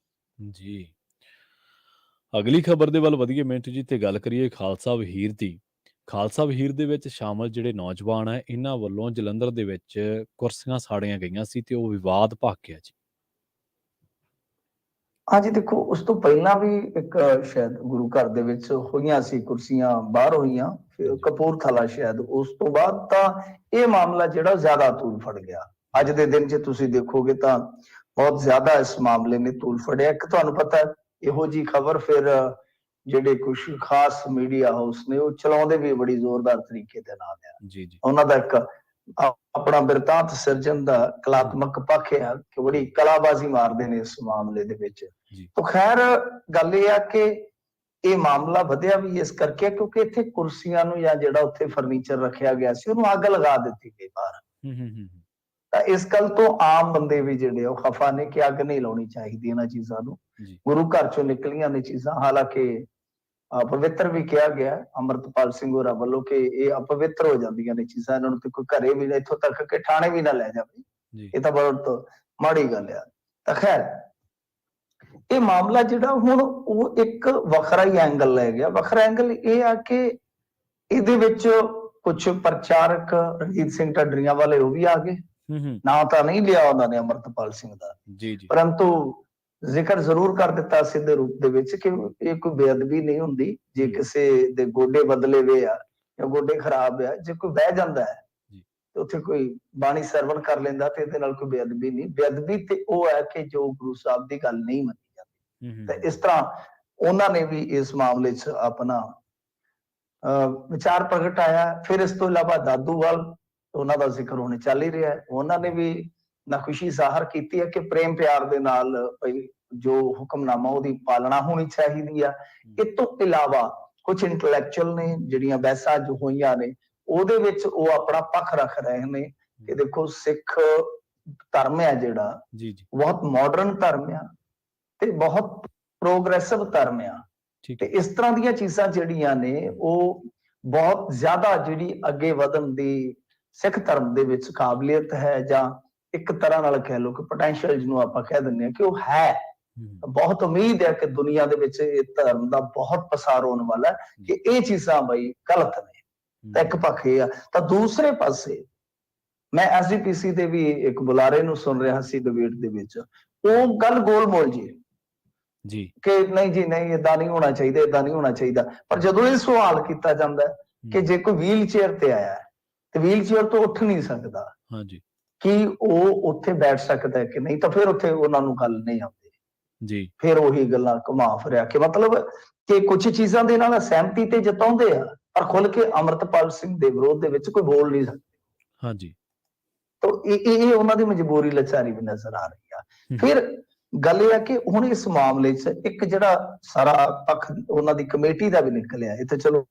ਜੀ, ਅਗਲੀ ਖਬਰ ਦੇ ਵੱਲ ਵਧੀਏ ਮਿੰਟੂ ਜੀ, ਤੇ ਗੱਲ ਕਰੀਏ ਖਾਲਸਾ ਵਹੀਰ ਦੀ। ਖਾਲਸਾ ਵਹੀਰ ਦੇ ਵਿੱਚ ਸ਼ਾਮਲ ਜਿਹੜੇ ਨੌਜਵਾਨ ਹੈ, ਇਹਨਾਂ ਵੱਲੋਂ ਜਲੰਧਰ ਦੇ ਵਿੱਚ ਕੁਰਸੀਆਂ ਸਾੜੀਆਂ ਗਈਆਂ ਸੀ ਤੇ ਉਹ ਵਿਵਾਦ ਭਖ ਗਿਆ ਜੀ। ਹਾਂਜੀ ਦੇਖੋ, ਉਸ ਤੋਂ ਪਹਿਲਾਂ ਵੀ ਇੱਕ ਸ਼ਾਇਦ ਗੁਰੂ ਘਰ ਦੇ ਵਿੱਚ ਹੋਈਆਂ ਸੀ, ਕੁਰਸੀਆਂ ਬਾਹਰ ਹੋਈਆਂ, ਫਿਰ ਕਪੂਰਥਲਾ ਸ਼ਾਇਦ। ਉਸ ਤੋਂ ਬਾਅਦ ਤਾਂ ਇਹ ਮਾਮਲਾ ਜਿਹੜਾ ਜ਼ਿਆਦਾ ਤੂਲ ਫੜ ਗਿਆ। ਅੱਜ ਦੇ ਦਿਨ 'ਚ ਤੁਸੀਂ ਦੇਖੋਗੇ ਤਾਂ ਬਹੁਤ ਜ਼ਿਆਦਾ ਇਸ ਮਾਮਲੇ ਨੇ ਤੂਲ ਫੜਿਆ। ਇੱਕ ਤੁਹਾਨੂੰ ਪਤਾ ਇਹੋ ਜੀ ਖਬਰ ਫਿਰ ਜਿਹੜੇ ਕੁਝ ਖਾਸ ਮੀਡੀਆ ਹਾਊਸ ਨੇ ਉਹ ਚਲਾਉਂਦੇ ਵੀ ਬੜੀ ਜ਼ੋਰਦਾਰ ਤਰੀਕੇ ਦੇ ਨਾਲ ਆ। ਜੀ ਜੀ, ਉਹਨਾਂ ਦਾ ਇੱਕ ਆਪਣਾ ਬਿਰਤਾਂਤ ਸਿਰਜਣ ਦਾ ਕਲਾਤਮਕ ਪੱਖ ਆ ਕਿ ਬੜੀ ਕਲਾਬਾਜ਼ੀ ਮਾਰਦੇ ਨੇ ਇਸ ਮਾਮਲੇ ਦੇ ਵਿੱਚ। ਤਾਂ ਖੈਰ ਗੱਲ ਇਹ ਆ ਕਿ ਇਹ ਮਾਮਲਾ ਵਧਿਆ ਵੀ ਇਸ ਕਰਕੇ ਕਿਉਂਕਿ ਇੱਥੇ ਕੁਰਸੀਆਂ ਨੂੰ ਜਾਂ ਜਿਹੜਾ ਉੱਥੇ ਫਰਨੀਚਰ ਰੱਖਿਆ ਗਿਆ ਸੀ ਉਹਨੂੰ ਅੱਗ ਲਗਾ ਦਿੱਤੀ ਗਈ ਬਾਹਰ। ਤਾਂ ਇਸ ਗੱਲ ਤੋਂ ਆਮ ਬੰਦੇ ਵੀ ਜਿਹੜੇ ਉਹ ਖਫਾ ਨੇ ਕਿ ਅੱਗ ਨਹੀਂ ਲਾਉਣੀ ਚਾਹੀਦੀ ਇਹਨਾਂ ਚੀਜ਼ਾਂ ਨੂੰ। ਗੁਰੂ ਘਰ ਚੋਂ ਨਿਕਲੀਆਂ ਨੇ ਚੀਜ਼ਾਂ, ਹਾਲਾਂਕਿ ਪਵਿੱਤਰ ਵੀ ਕਿਹਾ ਗਿਆ ਅੰਮ੍ਰਿਤਪਾਲ ਸਿੰਘ ਹੋਰਾਂ ਵੱਲੋਂ ਕਿ ਇਹ ਅਪਵਿੱਤਰ ਹੋ ਜਾਂਦੀਆਂ ਨੇ ਚੀਜ਼ਾਂ, ਇਹਨਾਂ ਨੂੰ ਤੇ ਕੋਈ ਘਰੇ ਵੀ ਇੱਥੋਂ ਤੱਕ ਕਿ ਥਾਣੇ ਵੀ ਨਾ ਲੈ ਜਾਵੇ। ਇਹ ਤਾਂ ਬਹੁਤ ਮਾੜੀ ਗੱਲ ਆ। ਤਾਂ ਖੈਰ ਇਹ ਮਾਮਲਾ ਜਿਹੜਾ ਹੁਣ ਉਹ ਇੱਕ ਵੱਖਰਾ ਹੀ ਐਂਗਲ ਲੈ ਗਿਆ। ਵੱਖਰਾ ਐਂਗਲ ਇਹ ਆ ਕਿ ਇਹਦੇ ਵਿੱਚ ਕੁਝ ਪ੍ਰਚਾਰਕ ਰਣਜੀਤ ਸਿੰਘ ਢੱਡਰੀਆਂ ਵਾਲੇ ਉਹ ਵੀ ਆ ਗਏ। ਨਾਂ ਤਾਂ ਨਹੀਂ ਲਿਆ ਉਹਨਾਂ ਨੇ ਅੰਮ੍ਰਿਤਪਾਲ ਸਿੰਘ ਦਾ, ਪਰੰਤੂ ਜ਼ਿਕਰ ਜ਼ਰੂਰ ਕਰ ਦਿੱਤਾ ਸਿੱਧੇ ਰੂਪ ਦੇ ਵਿੱਚ ਕਿ ਇਹ ਕੋਈ ਬੇਅਦਬੀ ਨਹੀਂ ਹੁੰਦੀ। ਜੇ ਕਿਸੇ ਦੇ ਗੋਡੇ ਬਦਲੇ ਵੇ ਆ ਜਾਂ ਗੋਡੇ ਖਰਾਬ ਆ, ਜੇ ਕੋਈ ਬਹਿ ਜਾਂਦਾ ਹੈ ਤੇ ਉੱਥੇ ਕੋਈ ਬਾਣੀ ਸਰਵਣ ਕਰ ਲੈਂਦਾ ਤੇ ਇਹਦੇ ਨਾਲ ਕੋਈ ਬੇਅਦਬੀ ਨਹੀਂ। ਬੇਅਦਬੀ ਤੇ ਉਹ ਹੈ ਕਿ ਜੋ ਗੁਰੂ ਸਾਹਿਬ ਦੀ ਗੱਲ ਨਹੀਂ ਮੰਨੀ ਜਾਂਦੀ। ਤੇ ਇਸ ਤਰ੍ਹਾਂ ਉਹਨਾਂ ਨੇ ਵੀ ਇਸ ਮਾਮਲੇ 'ਚ ਆਪਣਾ ਵਿਚਾਰ ਪ੍ਰਗਟਾਇਆ। ਫਿਰ ਇਸ ਤੋਂ ਇਲਾਵਾ ਦਾਦੂਵਾਲ, ਉਹਨਾਂ ਦਾ ਜ਼ਿਕਰ ਹੁਣ ਚੱਲ ਹੀ ਰਿਹਾ ਹੈ, ਉਹਨਾਂ ਨੇ ਵੀ ਨਾਖੁਸ਼ੀ ਜ਼ਾਹਰ ਕੀਤੀ ਹੈ ਕਿ ਪ੍ਰੇਮ ਪਿਆਰ ਦੇ ਨਾਲ ਜੋ ਹੁਕਮਨਾਮਾ ਉਹਦੀ ਪਾਲਣਾ ਹੋਣੀ ਚਾਹੀਦੀ ਆ। ਇਸ ਤੋਂ ਇਲਾਵਾ ਕੁਝ ਇੰਟੈਲੈਕਚੁਅਲ ਨੇ ਜਿਹੜੀਆਂ ਬਹਿਸਾਂ ਜੋ ਹੋਈਆਂ ਨੇ ਉਹਦੇ ਵਿੱਚ ਉਹ ਆਪਣਾ ਪੱਖ ਰੱਖ ਰਹੇ ਨੇ ਕਿ ਦੇਖੋ ਸਿੱਖ ਧਰਮ ਹੈ ਜਿਹੜਾ ਬਹੁਤ ਮਾਡਰਨ ਧਰਮ ਆ ਤੇ ਬਹੁਤ ਪ੍ਰੋਗਰੈਸਿਵ ਧਰਮ ਆ। ਤੇ ਇਸ ਤਰ੍ਹਾਂ ਦੀਆਂ ਚੀਜ਼ਾਂ ਜਿਹੜੀਆਂ ਨੇ ਉਹ ਬਹੁਤ ਜ਼ਿਆਦਾ ਜਿਹੜੀ ਅੱਗੇ ਵਧਣ ਦੀ ਸਿੱਖ ਧਰਮ ਦੇ ਵਿੱਚ ਕਾਬਲੀਅਤ ਹੈ, ਜਾਂ ਇੱਕ ਤਰ੍ਹਾਂ ਨਾਲ ਕਹਿ ਲਓ ਕਿ ਪੋਟੈਂਸ਼ੀਅਲ ਜਿਹਨੂੰ ਆਪਾਂ ਕਹਿ ਦਿੰਦੇ ਹਾਂ ਕਿ ਉਹ ਹੈ। ਬਹੁਤ ਉਮੀਦ ਹੈ ਕਿ ਦੁਨੀਆ ਦੇ ਵਿੱਚ ਇਹ ਧਰਮ ਦਾ ਬਹੁਤ ਪਸਾਰ ਹੋਣ ਵਾਲਾ ਹੈ ਕਿ ਇਹ ਚੀਜ਼ਾਂ ਬਈ ਗਲਤ ਨੇ। ਤਾਂ ਇੱਕ ਪੱਖ ਇਹ ਆ। ਤਾਂ ਦੂਸਰੇ ਪਾਸੇ ਮੈਂ ਐਸਜੀਪੀਸੀ ਦੇ ਵੀ ਇੱਕ ਬੁਲਾਰੇ ਨੂੰ ਸੁਣ ਰਿਹਾ ਸੀ ਡਿਬੇਟ ਦੇ ਵਿੱਚ, ਉਹ ਗੱਲ ਗੋਲਮੋਲ ਜੀ ਕਿ ਨਹੀਂ ਜੀ ਨਹੀਂ ਏਦਾਂ ਨਹੀਂ ਹੋਣਾ ਚਾਹੀਦਾ, ਏਦਾਂ ਨਹੀਂ ਹੋਣਾ ਚਾਹੀਦਾ। ਪਰ ਜਦੋਂ ਇਹ ਸਵਾਲ ਕੀਤਾ ਜਾਂਦਾ ਕਿ ਜੇ ਕੋਈ ਵੀਲ ਚੇਅਰ ਤੇ ਆਇਆ ਤੇ ਵੀਲ ਚੇਅਰ ਤੋਂ ਉੱਠ ਨਹੀਂ ਸਕਦਾ, ਕੀ ਉਹ ਉੱਥੇ ਬੈਠ ਸਕਦਾ ਕਿ ਨਹੀਂ, ਤਾਂ ਫਿਰ ਉੱਥੇ ਉਹਨਾਂ ਨੂੰ ਗੱਲ ਨਹੀਂ ਆਉਂਦੀ। ਫਿਰ ਉਹੀ ਗੱਲਾਂ ਘੁਮਾ ਫਿਰਿਆ ਕੇ ਮਤਲਬ ਕਿ ਕੁਝ ਚੀਜ਼ਾਂ ਦੇ ਨਾਲ ਸਹਿਮਤੀ ਤੇ ਜਤਾਉਂਦੇ ਆ ਪਰ ਖੁੱਲ ਕੇ ਅੰਮ੍ਰਿਤਪਾਲ ਸਿੰਘ ਦੇ ਵਿਰੋਧ ਦੇ ਵਿੱਚ ਕੋਈ ਬੋਲ ਨਹੀਂ ਸਕਦੇ। ਤਾਂ ਇਹ ਉਹਨਾਂ ਦੀ ਮਜਬੂਰੀ ਲਾਚਾਰੀ ਵੀ ਨਜ਼ਰ ਆ ਰਹੀ ਆ। ਫਿਰ ਗੱਲ ਇਹ ਆ ਕਿ ਹੁਣ ਇਸ ਮਾਮਲੇ 'ਚ ਇੱਕ ਜਿਹੜਾ ਸਾਰਾ ਪੱਖ ਉਹਨਾਂ ਦੀ ਕਮੇਟੀ ਦਾ ਵੀ ਨਿਕਲਿਆ। ਇਹ ਤਾਂ ਚਲੋ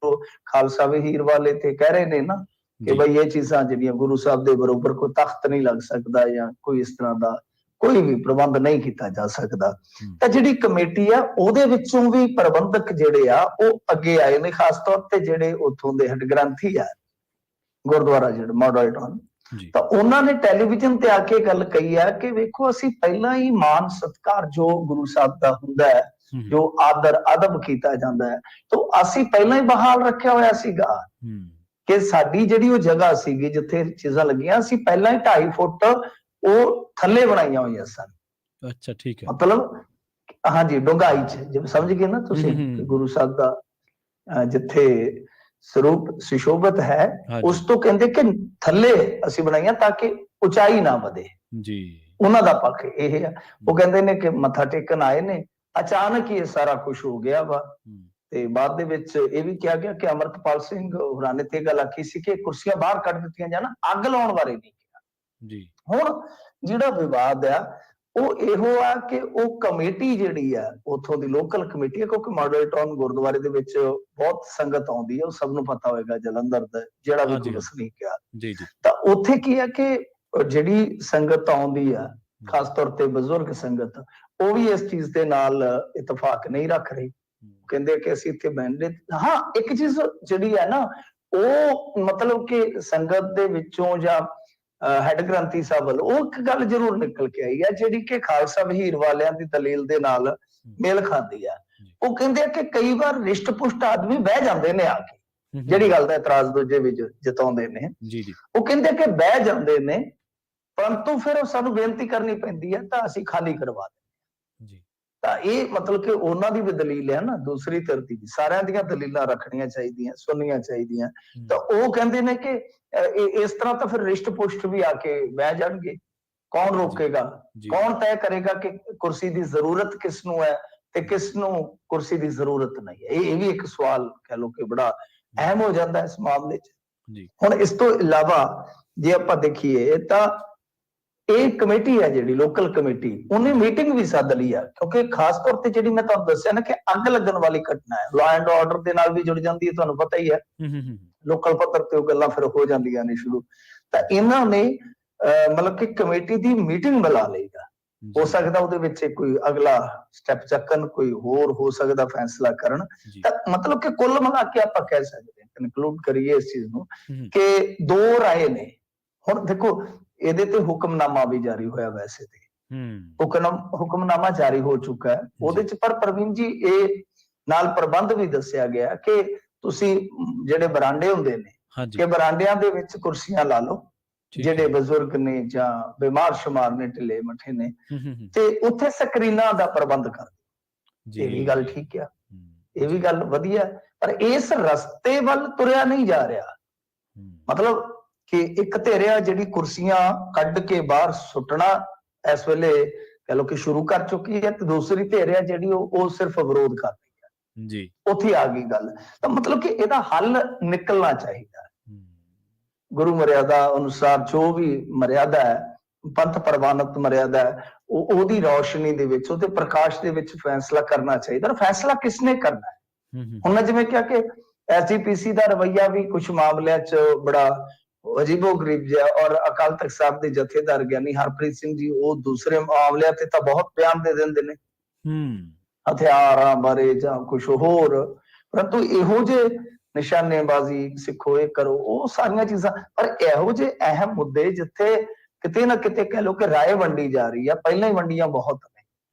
ਖਾਲਸਾ ਵਹੀਰ ਵਾਲੇ ਤੇ ਕਹਿ ਰਹੇ ਨੇ ਨਾ ਕਿ ਬਈ ਇਹ ਚੀਜ਼ਾਂ ਜਿਹੜੀਆਂ ਗੁਰੂ ਸਾਹਿਬ ਦੇ ਬਰੋਬਰ ਕੋਈ ਤਖਤ ਨਹੀਂ ਲੱਗ ਸਕਦਾ ਜਾਂ ਕੋਈ ਇਸ ਤਰ੍ਹਾਂ ਦਾ ਕੋਈ ਵੀ ਪ੍ਰਬੰਧ ਨਹੀਂ ਕੀਤਾ ਜਾ ਸਕਦਾ। ਤਾਂ ਜਿਹੜੀ ਕਮੇਟੀ ਆ ਉਹਦੇ ਵਿੱਚੋਂ ਵੀ ਪ੍ਰਬੰਧਕ ਜਿਹੜੇ ਆ ਉਹ ਅੱਗੇ ਆਏ ਨੇ, ਖਾਸ ਤੌਰ ਤੇ ਜਿਹੜੇ ਉੱਥੋਂ ਦੇ ਹੈਡ ਗ੍ਰੰਥੀ ਆ ਗੁਰਦੁਆਰਾ ਜਿਹੜਾ ਮੋਡਰੇਟਰ, ਤਾਂ ਉਹਨਾਂ ਨੇ ਟੈਲੀਵਿਜ਼ਨ ਤੇ ਆ ਕੇ ਗੱਲ ਕਹੀ ਆ ਕਿ ਵੇਖੋ ਅਸੀਂ ਪਹਿਲਾਂ ਹੀ ਮਾਨ ਸਤਿਕਾਰ ਜੋ ਗੁਰੂ ਸਾਹਿਬ ਦਾ ਹੁੰਦਾ ਹੈ, ਜੋ ਆਦਰ ਅਦਬ ਕੀਤਾ ਜਾਂਦਾ ਹੈ, ਤਾਂ ਅਸੀਂ ਪਹਿਲਾਂ ਹੀ ਬਹਾਲ ਰੱਖਿਆ ਹੋਇਆ ਸੀਗਾ ਕਿ ਸਾਡੀ ਜਿਹੜੀ ਉਹ ਜਗ੍ਹਾ ਸੀਗੀ ਜਿੱਥੇ ਚੀਜ਼ਾਂ ਲੱਗੀਆਂ, ਅਸੀਂ ਪਹਿਲਾਂ ਹੀ 2.5 ਫੁੱਟ ਉਹ ਥੱਲੇ ਬਣਾਈਆਂ ਹੋਈਆਂ ਸਨ ਅੱਛਾ, ਠੀਕ ਹੈ। ਮਤਲਬ ਹਾਂਜੀ, ਡੂੰਘਾਈ 'ਚ ਜਿਵੇਂ ਸਮਝ ਗਏ ਨਾ ਤੁਸੀਂ ਕਿ ਗੁਰੂ ਸਾਹਿਬ ਦਾ ਜਿੱਥੇ ਸਰੂਪ ਸੁਸ਼ੋਭਿਤ ਹੈ, ਉਸ ਹਾਂਜੀ, ਤੋਂ ਕਹਿੰਦੇ ਕਿ ਥੱਲੇ ਅਸੀਂ ਬਣਾਈਆਂ ਤਾਂ ਕਿ ਉਚਾਈ ਨਾ ਵਧੇ। ਜੀ। ਉਹਨਾਂ ਦਾ ਪੱਖ ਇਹ ਆ। ਉਹ ਕਹਿੰਦੇ ਨੇ ਕਿ ਮੱਥਾ ਟੇਕਣ ਆਏ ਨੇ, ਅਚਾਨਕ ਹੀ ਇਹ ਸਾਰਾ ਕੁਝ ਹੋ ਗਿਆ ਵਾ। ਤੇ ਬਾਅਦ ਦੇ ਵਿੱਚ ਇਹ ਵੀ ਕਿਹਾ ਗਿਆ ਕਿ ਅਮਰਤਪਾਲ ਸਿੰਘ ਹੋਰਾਂ ਨੇ ਤੇ ਗੱਲ ਆਖੀ ਸੀ ਕਿ ਕੁਰਸੀਆਂ ਬਾਹਰ ਕੱਢ ਦਿੱਤੀਆਂ ਜਾਣ, ਅੱਗ ਲਾਉਣ ਬਾਰੇ ਨਹੀਂ ਕਿਹਾ। ਜੀ। ਹੁਣ ਜਿਹੜਾ ਵਿਵਾਦ ਆ ਉਹ ਇਹੋ ਆ ਕਿ ਉਹ ਕਮੇਟੀ ਜਿਹੜੀ ਆ ਉੱਥੋਂ ਦੀ ਲੋਕਲ ਕਮੇਟੀ ਆ, ਕਿਉਂਕਿ ਮਾਡਲ ਟਾਊਨ ਗੁਰਦੁਆਰੇ ਦੇ ਵਿੱਚ ਬਹੁਤ ਸੰਗਤ ਆਉਂਦੀ ਹੈ, ਉਹ ਸਭ ਨੂੰ ਪਤਾ ਹੋਏਗਾ, ਜਲੰਧਰ ਦਾ ਜਿਹੜਾ ਵੀ ਕੋਈ ਹਾਂਜੀ, ਵਸਨੀਕ ਆ। ਜੀ, ਜੀ। ਤਾਂ ਉੱਥੇ ਕੀ ਆ ਕਿ ਜਿਹੜੀ ਸੰਗਤ ਆਉਂਦੀ ਆ, ਖਾਸ ਤੌਰ ਤੇ ਬਜ਼ੁਰਗ ਸੰਗਤ, ਉਹ ਵੀ ਇਸ ਚੀਜ਼ ਦੇ ਨਾਲ ਇਤਫਾਕ ਨਹੀਂ ਰੱਖ ਰਹੀ। ਕਹਿੰਦੇ ਕਿ ਅਸੀਂ ਇੱਥੇ ਬੈਠਦੇ ਹਾਂ। ਇੱਕ ਚੀਜ਼ ਜਿਹੜੀ ਹੈ ਨਾ, ਉਹ ਮਤਲਬ ਕਿ ਸੰਗਤ ਦੇ ਵਿੱਚੋਂ ਜਾਂ ਹੈਡ ਗ੍ਰੰਥੀ ਸਾਹਿਬ ਵੱਲ ਉਹ ਇੱਕ ਗੱਲ ਜ਼ਰੂਰ ਨਿਕਲ ਕੇ ਆਈ ਹੈ, ਜਿਹੜੀ ਕਿ ਖਾਲਸਾ ਵਹੀਰ ਵਾਲਿਆਂ ਦੀ ਦਲੀਲ ਦੇ ਨਾਲ ਮੇਲ ਖਾਂਦੀ ਆ। ਉਹ ਕਹਿੰਦੇ ਆ ਕਿ ਕਈ ਵਾਰ ਰਿਸ਼ਟ ਪੁਸ਼ਟ ਆਦਮੀ ਬਹਿ ਜਾਂਦੇ ਨੇ ਆ ਕੇ, ਜਿਹੜੀ ਗੱਲ ਦਾ ਇਤਰਾਜ਼ ਦੂਜੇ ਵੀ ਜਤਾਉਂਦੇ ਨੇ। ਉਹ ਕਹਿੰਦੇ ਕਿ ਬਹਿ ਜਾਂਦੇ ਨੇ, ਪਰੰਤੂ ਫਿਰ ਸਾਨੂੰ ਬੇਨਤੀ ਕਰਨੀ ਪੈਂਦੀ ਹੈ ਤਾਂ ਅਸੀਂ ਖਾਲੀ ਕਰਵਾ ਦਿੰਦੇ। ਤਾਂ ਇਹ ਮਤਲਬ ਕਿ ਉਹਨਾਂ ਦੀ ਵੀ ਦਲੀਲ ਹੈ ਨਾ, ਦੂਸਰੀ ਧਿਰ ਦੀ ਵੀ। ਸਾਰਿਆਂ ਦੀਆਂ ਦਲੀਲਾਂ ਰੱਖਣੀਆਂ ਚਾਹੀਦੀਆਂ, ਸੁਣਨੀਆਂ ਚਾਹੀਦੀਆਂ। ਤਾਂ ਉਹ ਕਹਿੰਦੇ ਨੇ ਕਿ ਇਸ ਤਰ੍ਹਾਂ ਤਾਂ ਫਿਰ ਰਿਸ਼ਟ ਪੁਸ਼ਟ ਵੀ ਆ ਕੇ ਬਹਿ ਜਾਣਗੇ। ਕੌਣ ਰੋਕੇਗਾ? ਕੌਣ ਤੈਅ ਕਰੇਗਾ ਕਿ ਕੁਰਸੀ ਦੀ ਜ਼ਰੂਰਤ ਕਿਸ ਨੂੰ ਹੈ ਤੇ ਕਿਸ ਨੂੰ ਕੁਰਸੀ ਦੀ ਜ਼ਰੂਰਤ ਨਹੀਂ ਹੈ? ਇਹ ਵੀ ਇੱਕ ਸਵਾਲ ਕਹਿ ਲਓ ਕਿ ਬੜਾ ਅਹਿਮ ਹੋ ਜਾਂਦਾ ਇਸ ਮਾਮਲੇ 'ਚ। ਹੁਣ ਇਸ ਤੋਂ ਇਲਾਵਾ ਜੇ ਆਪਾਂ ਦੇਖੀਏ ਤਾਂ ਇਹ ਕਮੇਟੀ ਹੈ ਜਿਹੜੀ ਲੋਕਲ ਕਮੇਟੀ, ਉਹਨੇ ਮੀਟਿੰਗ ਵੀ ਸੱਦ ਲਈ ਆ, ਕਿਉਂਕਿ ਖਾਸ ਤੌਰ ਤੇ ਜਿਹੜੀ ਮੈਂ ਤੁਹਾਨੂੰ ਦੱਸਿਆ ਨਾ ਕਿ ਅੱਗ ਲੱਗਣ ਵਾਲੀ ਘਟਨਾ ਹੈ, ਲਾਅ ਐਂਡ ਆਰਡਰ ਦੇ ਨਾਲ ਵੀ ਜੁੜ ਜਾਂਦੀ ਹੈ, ਤੁਹਾਨੂੰ ਪਤਾ ਹੀ ਹੈ। ਲੋਕਲ ਪੱਧਰ ਤੇ ਉਹ ਗੱਲਾਂ ਫਿਰ ਹੋ ਜਾਂਦੀਆਂ ਨੇ ਸ਼ੁਰੂ। ਤਾਂ ਇਹਨਾਂ ਨੇ ਮਤਲਬ ਕਿ ਕਮੇਟੀ ਦੀ ਮੀਟਿੰਗ ਬੁਲਾ ਲਈਗਾ। ਹੋ ਸਕਦਾ ਉਹਦੇ ਵਿੱਚ ਕੋਈ ਅਗਲਾ ਸਟੈਪ ਚੱਕਣ, ਕੋਈ ਹੋਰ ਹੋ ਸਕਦਾ ਫੈਸਲਾ ਕਰਨ। ਤਾਂ ਮਤਲਬ ਕਿ ਕੁੱਲ ਮਿਲਾ ਕੇ ਆਪਾਂ ਕਹਿ ਸਕਦੇ ਹਾਂ, ਕਨਕਲੂਡ ਕਰੀਏ ਇਸ ਚੀਜ਼ ਨੂੰ ਕਿ ਦੋ ਰਾਏ ਨੇ। ਹੁਣ ਦੇਖੋ, ਇਹਦੇ ਤੇ ਹੁਕਮਨਾਮਾ ਵੀ ਜਾਰੀ ਹੋਇਆ, ਵੈਸੇ ਤੇ ਹੁਕਮਨਾਮਾ ਜਾਰੀ ਹੋ ਚੁੱਕਾ ਹੈ ਉਹਦੇ ਚ। ਪਰ ਪ੍ਰਵੀਨ ਜੀ, ਇਹ ਨਾਲ ਪ੍ਰਬੰਧ ਵੀ ਦੱਸਿਆ ਗਿਆ ਕਿ ਤੁਸੀਂ ਜਿਹੜੇ ਬਰਾਂਡੇ ਹੁੰਦੇ ਨੇ, ਕਿ ਬਰਾਂਡਿਆਂ ਦੇ ਵਿੱਚ ਕੁਰਸੀਆਂ ਲਾ ਲਓ, ਜਿਹੜੇ ਬਜ਼ੁਰਗ ਨੇ ਜਾਂ ਬਿਮਾਰ ਸ਼ੁਮਾਰ ਨੇ, ਢਿੱਲੇ ਮੱਠੇ ਨੇ, ਤੇ ਉੱਥੇ ਸਕਰੀਨਾਂ ਦਾ ਪ੍ਰਬੰਧ ਕਰ ਦਿਓ। ਇਹ ਵੀ ਗੱਲ ਠੀਕ ਆ, ਇਹ ਵੀ ਗੱਲ ਵਧੀਆ। ਪਰ ਇਸ ਰਸਤੇ ਵੱਲ ਤੁਰਿਆ ਨਹੀਂ ਜਾ ਰਿਹਾ। ਮਤਲਬ ਕਿ ਇੱਕ ਧਿਰ ਆ ਜਿਹੜੀ ਕੁਰਸੀਆਂ ਕੱਢ ਕੇ ਬਾਹਰ ਸੁੱਟਣਾ ਇਸ ਵੇਲੇ ਕਹ ਲਓ ਕਿ ਸ਼ੁਰੂ ਕਰ ਚੁੱਕੀ ਹੈ, ਤੇ ਦੂਸਰੀ ਧਿਰ ਆ ਜਿਹੜੀ ਉਹ ਸਿਰਫ ਵਿਰੋਧ ਕਰ ਰਹੀ ਹੈ। ਜੀ, ਉੱਥੇ ਆ ਗਈ ਗੱਲ। ਤਾਂ ਮਤਲਬ ਕਿ ਇਹਦਾ ਹੱਲ ਨਿਕਲਣਾ ਚਾਹੀਦਾ। ਗੁਰੂ ਮਰਿਆਦਾ ਅਨੁਸਾਰ ਜੋ ਵੀ ਮਰਿਆਦਾ ਹੈ, ਪੰਥ ਪ੍ਰਵਾਨਿਤ ਮਰਿਆਦਾ ਹੈ, ਉਹਦੀ ਰੌਸ਼ਨੀ ਦੇ ਵਿੱਚ, ਉਹਦੇ ਪ੍ਰਕਾਸ਼ ਦੇ ਵਿੱਚ ਫੈਸਲਾ ਕਰਨਾ ਚਾਹੀਦਾ। ਫੈਸਲਾ ਕਿਸਨੇ ਕਰਨਾ ਹੈ? ਹੁਣ ਮੈਂ ਜਿਵੇਂ ਕਿਹਾ ਕਿ ਐਸਜੀਪੀਸੀ ਦਾ ਰਵੱਈਆ ਵੀ ਕੁਝ ਮਾਮਲਿਆਂ 'ਚ ਬੜਾ ਅਜੀਬੋ ਗਰੀਬ ਜਿਹਾ, ਔਰ ਅਕਾਲ ਤਖਤ ਸਾਹਿਬ ਦੇ ਜਥੇਦਾਰ ਗਿਆਨੀ ਹਰਪ੍ਰੀਤ ਸਿੰਘ ਜੀ, ਉਹ ਦੂਸਰੇ ਮਾਮਲਿਆਂ ਤੇ ਤਾਂ ਬਹੁਤ ਬਿਆਨ ਦੇ ਦਿੰਦੇ ਨੇ ਹਥਿਆਰਾਂ ਬਾਰੇ ਜਾਂ ਕੁਝ ਹੋਰ, ਪਰੰਤੂ ਇਹੋ ਜਿਹੇ ਨਿਸ਼ਾਨੇਬਾਜ਼ੀ ਸਿੱਖੋ, ਇਹ ਕਰੋ, ਉਹ ਸਾਰੀਆਂ ਚੀਜ਼ਾਂ। ਪਰ ਇਹੋ ਜਿਹੇ ਅਹਿਮ ਮੁੱਦੇ ਜਿੱਥੇ ਕਿਤੇ ਨਾ ਕਿਤੇ ਕਹਿ ਲਓ ਕਿ ਰਾਏ ਵੰਡੀ ਜਾ ਰਹੀ ਆ, ਪਹਿਲਾਂ ਹੀ ਵੰਡੀਆਂ ਬਹੁਤ ਨੇ,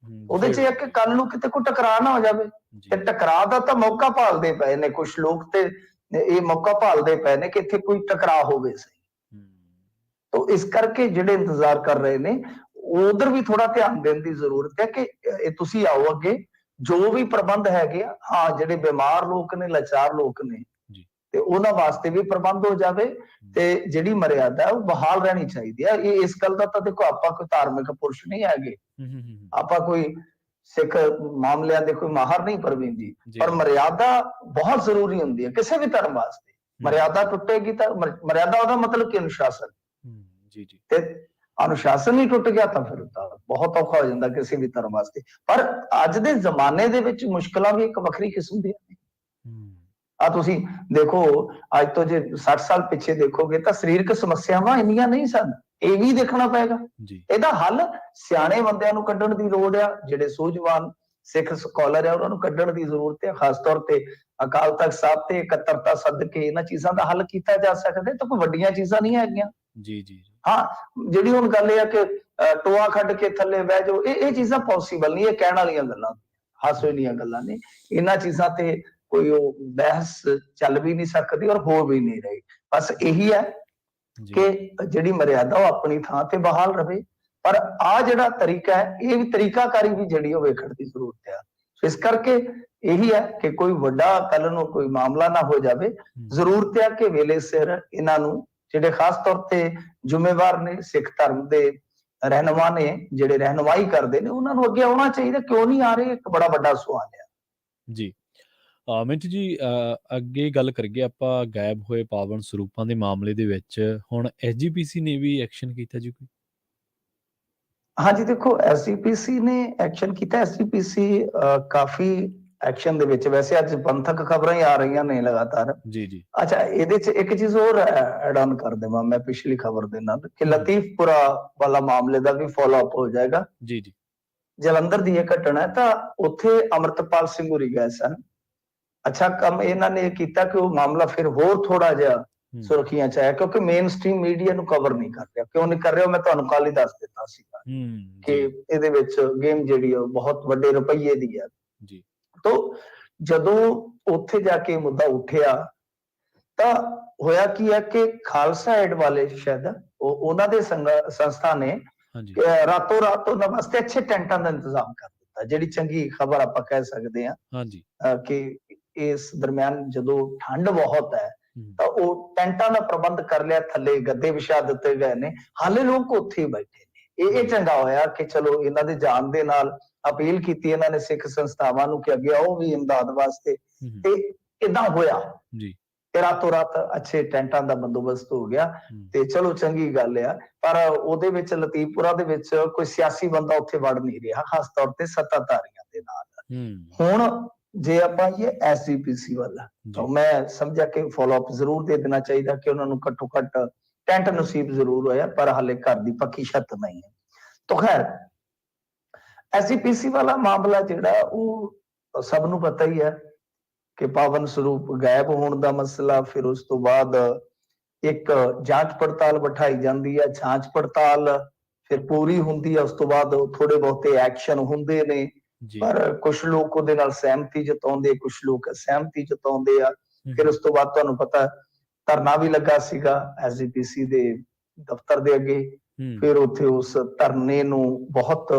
ਉਹਦੇ 'ਚ ਇੱਕ ਕੱਲ ਨੂੰ ਕਿਤੇ ਕੋਈ ਟਕਰਾਅ ਨਾ ਹੋ ਜਾਵੇ। ਤੇ ਟਕਰਾਅ ਦਾ ਤਾਂ ਮੌਕਾ ਭਾਲਦੇ ਪਏ ਨੇ ਕੁਝ ਲੋਕ, ਤੇ ਇਹ ਮੌਕਾ ਭਾਲਦੇ ਪਏ ਨੇ ਕਿ ਇੱਥੇ ਕੋਈ ਟਕਰਾਅ ਹੋਵੇ ਸਹੀ। ਤਾਂ ਇਸ ਕਰਕੇ ਜਿਹੜੇ ਇੰਤਜ਼ਾਰ ਕਰ ਰਹੇ ਨੇ, ਉਧਰ ਵੀ ਥੋੜਾ ਧਿਆਨ ਦੇਣ ਦੀ ਜ਼ਰੂਰਤ ਹੈ ਕਿ ਇਹ ਤੁਸੀਂ ਆਓ ਅੱਗੇ, ਜੋ ਵੀ ਪ੍ਰਬੰਧ ਹੈਗੇ ਆ, ਹਾਂ, ਜਿਹੜੇ ਬਿਮਾਰ ਲੋਕ ਨੇ, ਲਾਚਾਰ ਲੋਕ ਨੇ, ਤੇ ਉਹਨਾਂ ਵਾਸਤੇ ਵੀ ਪ੍ਰਬੰਧ ਹੋ ਜਾਵੇ। ਤੇ ਜਿਹੜੀ ਮਰਿਆਦਾ ਉਹ ਬਹਾਲ ਰਹਿਣੀ ਚਾਹੀਦੀ ਹੈ। ਇਹ ਇਸ ਗੱਲ ਦਾ ਤਾਂ ਦੇਖੋ, ਆਪਾਂ ਕੋਈ ਧਾਰਮਿਕ ਪੁਰਸ਼ ਨਹੀਂ ਹੈਗੇ, ਆਪਾਂ ਕੋਈ ਸਿੱਖ ਮਾਮਲਿਆਂ ਦੇ ਕੋਈ ਮਾਹਰ ਨਹੀਂ ਪ੍ਰਵੀਨ ਜੀ, ਪਰ ਮਰਿਆਦਾ ਬਹੁਤ ਜ਼ਰੂਰੀ ਹੁੰਦੀ ਹੈ ਕਿਸੇ ਵੀ ਧਰਮ ਵਾਸਤੇ। ਮਰਿਆਦਾ ਟੁੱਟੇਗੀ ਤਾਂ ਮਰਿਆਦਾ ਉਹਦਾ ਮਤਲਬ ਕਿ ਅਨੁਸ਼ਾਸਨ, ਤੇ ਅਨੁਸ਼ਾਸਨ ਹੀ ਟੁੱਟ ਗਿਆ ਤਾਂ ਫਿਰ ਤਾਂ ਬਹੁਤ ਔਖਾ ਹੋ ਜਾਂਦਾ ਕਿਸੇ ਵੀ ਧਰਮ ਵਾਸਤੇ। ਪਰ ਅੱਜ ਦੇ ਜ਼ਮਾਨੇ ਦੇ ਵਿੱਚ ਮੁਸ਼ਕਲਾਂ ਵੀ ਇੱਕ ਵੱਖਰੀ ਕਿਸਮ ਦੀਆਂ ਨੇ। ਆ ਤੁਸੀਂ ਦੇਖੋ, ਅੱਜ ਤੋਂ ਜੇ 60 ਸਾਲ ਪਿੱਛੇ ਦੇਖੋਗੇ ਤਾਂ ਸਰੀਰਕ ਸਮੱਸਿਆਵਾਂ ਇੰਨੀਆਂ ਨਹੀਂ ਸਨ। ਇਹ ਵੀ ਦੇਖਣਾ ਪਏਗਾ। ਇਹਦਾ ਹੱਲ ਸਿਆਣੇ ਬੰਦਿਆਂ ਨੂੰ ਕੱਢਣ ਦੀ ਲੋੜ ਆ, ਜਿਹੜੇ ਸੂਝਵਾਨ ਸਿੱਖ ਸਕਾਲਰ ਆ, ਉਹਨਾਂ ਨੂੰ ਕੱਢਣ ਦੀ ਜ਼ਰੂਰਤ ਹੈ। ਖਾਸ ਤੌਰ ਤੇ ਅਕਾਲ ਤਖਤ ਸਾਹਿਬ ਤੇ ਇਕੱਤਰਤਾ ਸੱਦ ਕੇ ਇਹਨਾਂ ਚੀਜ਼ਾਂ ਦਾ ਹੱਲ ਕੀਤਾ ਜਾ ਸਕਦਾ। ਤਾਂ ਕੋਈ ਵੱਡੀਆਂ ਚੀਜ਼ਾਂ ਨਹੀਂ ਹੈਗੀਆਂ। ਹਾਂ, ਜਿਹੜੀ ਹੁਣ ਗੱਲ ਇਹ ਆ ਕਿ ਟੋਆ ਖੱਡ ਕੇ ਥੱਲੇ ਬਹਿ ਜਾਓ, ਇਹ ਚੀਜ਼ਾਂ ਪੋਸੀਬਲ ਨਹੀਂ। ਇਹ ਕਹਿਣ ਵਾਲੀਆਂ ਗੱਲਾਂ, ਹਾਸੇ ਦੀਆਂ ਗੱਲਾਂ ਨੇ। ਇਹਨਾਂ ਚੀਜ਼ਾਂ ਤੇ ਕੋਈ ਉਹ ਬਹਿਸ ਚੱਲ ਵੀ ਨਹੀਂ ਸਕਦੀ ਔਰ ਹੋ ਵੀ ਨਹੀਂ ਰਹੀ। ਬਸ ਇਹੀ ਹੈ ਕਿ ਜਿਹੜੀ ਮਰਿਆਦਾ ਉਹ ਆਪਣੀ ਥਾਂ ਤੇ ਬਹਾਲ ਰਵੇ, ਪਰ ਆ ਜਿਹੜਾ ਤਰੀਕਾ ਹੈ, ਇਹ ਵੀ ਤਰੀਕਾਕਾਰੀ ਵੀ ਜਿਹੜੀ ਉਹ ਵੇਖਣ ਦੀ ਜ਼ਰੂਰਤ ਆ। ਸੋ ਇਸ ਕਰਕੇ ਇਹੀ ਹੈ ਕਿ ਕੋਈ ਵੱਡਾ ਕੱਲ ਨੂੰ ਕੋਈ ਮਾਮਲਾ ਨਾ ਹੋ ਜਾਵੇ। ਜ਼ਰੂਰਤ ਹੈ ਕਿ ਵੇਲੇ ਸਿਰ ਇਹਨਾਂ ਨੂੰ ਜਿਹੜੇ ਖਾਸ ਤੌਰ ਤੇ ਜ਼ਿੰਮੇਵਾਰ ਨੇ, ਸਿੱਖ ਧਰਮ ਦੇ ਰਹਿਨੁਮਾ ਨੇ, ਜਿਹੜੇ ਰਹਿਨੁਮਾਈ ਕਰਦੇ ਨੇ, ਉਹਨਾਂ ਨੂੰ ਅੱਗੇ ਆਉਣਾ ਚਾਹੀਦਾ। ਕਿਉਂ ਨਹੀਂ ਆ ਰਹੇ, ਇੱਕ ਬੜਾ ਵੱਡਾ ਸਵਾਲ ਹੈ ਜੀ। ਮਿੰਟੂ ਜੀ, ਅੱਗੇ ਗੱਲ ਕਰੀਏ ਆਪਾਂ ਗਾਇਬ ਹੋਏ ਪਾਵਨ ਸਰੂਪਾਂ ਦੇ ਮਾਮਲੇ ਦੇ ਵਿੱਚ। ਹੁਣ ਐਸਜੀਪੀਸੀ ਨੇ ਵੀ ਐਕਸ਼ਨ ਕੀਤਾ ਜੀ ਕੋਈ? ਹਾਂਜੀ, ਦੇਖੋ ਐਸਜੀਪੀਸੀ ਨੇ ਐਕਸ਼ਨ ਕੀਤਾ। ਐਸਜੀਪੀਸੀ ਕਾਫੀ ਐਕਸ਼ਨ ਦੇ ਵਿੱਚ, ਵੈਸੇ ਅੱਜ ਪੰਥਕ ਖਬਰਾਂ ਹੀ ਆ ਰਹੀਆਂ ਨੇ ਲਗਾਤਾਰ। ਜੀ ਜੀ। ਅੱਛਾ, ਇਹਦੇ ਚ ਇੱਕ ਚੀਜ਼ ਹੋਰ ਐਡ ਆਨ ਕਰ ਦੇਵਾਂ ਮੈਂ ਪਿਛਲੀ ਖਬਰ ਦੇ ਨਾਲ, ਕਿ ਲਤੀਫਪੁਰਾ ਵਾਲਾ ਮਾਮਲੇ ਦਾ ਵੀ ਫੋਲੋ ਅਪ ਹੋ ਜਾਏਗਾ। ਜੀ ਜੀ। ਜਲੰਧਰ ਦੀ ਇਹ ਘਟਨਾ ਹੈ, ਤਾਂ ਉੱਥੇ ਅਮਰਤਪਾਲ ਸਿੰਘ ਹੋਰੀ ਗਏ ਸਨ। ਅੱਛਾ ਕੰਮ ਇਹਨਾਂ ਨੇ ਕੀਤਾ ਕਿ ਉਹ ਮਾਮਲਾ ਫਿਰ ਹੋਰ ਥੋੜਾ ਜਿਹਾ ਸੁਰਖੀਆਂ ਚ ਆਇਆ, ਕਿਉਂਕਿ ਮੇਨ ਸਟ੍ਰੀਮ ਮੀਡੀਆ ਨੂੰ ਕਵਰ ਨਹੀਂ ਕਰ ਰਿਹਾ। ਕਿਉਂ ਨਹੀਂ ਕਰ ਰਿਹਾ, ਮੈਂ ਤੁਹਾਨੂੰ ਕੱਲ ਹੀ ਦੱਸ ਦਿੱਤਾ ਸੀਗਾ ਕਿ ਇਹਦੇ ਵਿੱਚ ਗੇਮ ਜਿਹੜੀ ਉਹ ਬਹੁਤ ਵੱਡੇ ਰੁਪਈਏ ਦੀ ਹੈ ਜੀ। ਤੋਂ ਜਦੋਂ ਉੱਥੇ ਜਾ ਕੇ ਮੁੱਦਾ ਉੱਠਿਆ ਤਾਂ ਹੋਇਆ ਕੀ ਹੈ ਕਿ ਖਾਲਸਾ ਏਡ ਵਾਲੇ ਸ਼ਾਇਦ ਉਹਨਾਂ ਦੇ ਸੰਸਥਾ ਨੇ ਰਾਤੋਂ ਰਾਤ ਉਹਨਾਂ ਵਾਸਤੇ ਅੱਛੇ ਟੈਂਟਾਂ ਦਾ ਇੰਤਜ਼ਾਮ ਕਰ ਦਿੱਤਾ। ਜਿਹੜੀ ਚੰਗੀ ਖਬਰ ਆਪਾਂ ਕਹਿ ਸਕਦੇ ਹਾਂ ਕਿ ਇਸ ਦਰਮਿਆਨ ਜਦੋਂ ਠੰਡ ਬਹੁਤ ਹੈ ਤਾਂ ਉਹ ਟੈਂਟਾਂ ਦਾ ਪ੍ਰਬੰਧ ਕਰ ਲਿਆ, ਥੱਲੇ ਗੱਦੇ ਵਿਛਾ ਦਿੱਤੇ ਗਏ ਨੇ, ਹਾਲੇ ਲੋਕ ਉੱਥੇ ਹੀ ਬੈਠੇ ਨੇ। ਇਹ ਚੰਗਾ ਹੋਇਆ ਕਿ ਚਲੋ ਇਹਨਾਂ ਦੇ ਜਾਣ ਦੇ ਨਾਲ ਅਪੀਲ ਕੀਤੀ ਇਹਨਾਂ ਨੇ ਸਿੱਖ ਸੰਸਥਾਵਾਂ ਨੂੰ ਕਿ ਅੱਗੇ ਆਓ ਵੀ ਇਮਦਾਦ ਵਾਸਤੇ, ਤੇ ਇਦਾਂ ਹੋਇਆ ਜੀ। ਰਾਤੋਂ ਰਾਤ ਅੱਛੇ ਟੈਂਟਾਂ ਦਾ ਬੰਦੋਬਸਤ ਹੋ ਗਿਆ ਤੇ ਚਲੋ ਚੰਗੀ ਗੱਲ ਆ। ਪਰ ਉਹਦੇ ਵਿੱਚ ਲਤੀਫਪੁਰਾ ਦੇ ਵਿੱਚ ਕੋਈ ਸਿਆਸੀ ਬੰਦਾ ਉੱਥੇ ਵੜ ਨਹੀਂ ਰਿਹਾ, ਖਾਸ ਤੌਰ ਤੇ ਸੱਤਾਧਾਰੀਆਂ ਦੇ ਨਾਲ। ਹੁਣ ਜੇ ਆਪਾਂ ਇਹ ਐਸਜੀਪੀਸੀ ਵਾਲਾ, ਤਾਂ ਮੈਂ ਸਮਝਿਆ ਕਿ ਫੋਲੋ ਅਪ ਜ਼ਰੂਰ ਦੇ ਦੇਣਾ ਚਾਹੀਦਾ ਕਿ ਉਹਨਾਂ ਨੂੰ ਘੱਟੋ ਘੱਟ ਟੈਂਟ ਨਸੀਬ ਜ਼ਰੂਰ ਹੋਇਆ, ਪਰ ਹਾਲੇ ਘਰ ਦੀ ਪੱਕੀ ਛੱਤ ਨਹੀਂ ਹੈ। ਤਾਂ ਖੈਰ ਐਸਜੀਪੀਸੀ ਵਾਲਾ ਮਾਮਲਾ ਜਿਹੜਾ ਉਹ ਸਭ ਨੂੰ ਪਤਾ ਹੀ ਹੈ ਕਿ ਪਾਵਨ ਸਰੂਪ ਗਾਇਬ ਹੋਣ ਦਾ ਮਸਲਾ, ਫਿਰ ਉਸ ਤੋਂ ਬਾਅਦ ਇੱਕ ਜਾਂਚ ਪੜਤਾਲ ਬਿਠਾਈ ਜਾਂਦੀ ਹੈ, ਜਾਂਚ ਪੜਤਾਲ ਫਿਰ ਪੂਰੀ ਹੁੰਦੀ ਹੈ, ਉਸ ਤੋਂ ਬਾਅਦ ਥੋੜੇ ਬਹੁਤੇ ਐਕਸ਼ਨ ਹੁੰਦੇ ਨੇ, ਪਰ ਕੁਝ ਲੋਕ ਉਹਦੇ ਨਾਲ ਸਹਿਮਤੀ ਜਤਾਉਂਦੇ, ਕੁਝ ਲੋਕ ਅਸਹਿਮਤੀ ਜਤਾਉਂਦੇ ਆ। ਫਿਰ ਉਸ ਤੋਂ ਬਾਅਦ ਤੁਹਾਨੂੰ ਪਤਾ ਧਰਨਾ ਵੀ ਲੱਗਾ ਸੀਗਾ ਐਸਜੀਪੀਸੀ ਦੇ ਦਫ਼ਤਰ ਦੇ ਅੱਗੇ। ਫਿਰ ਉੱਥੇ ਉਸ ਧਰਨੇ ਨੂੰ ਬਹੁਤ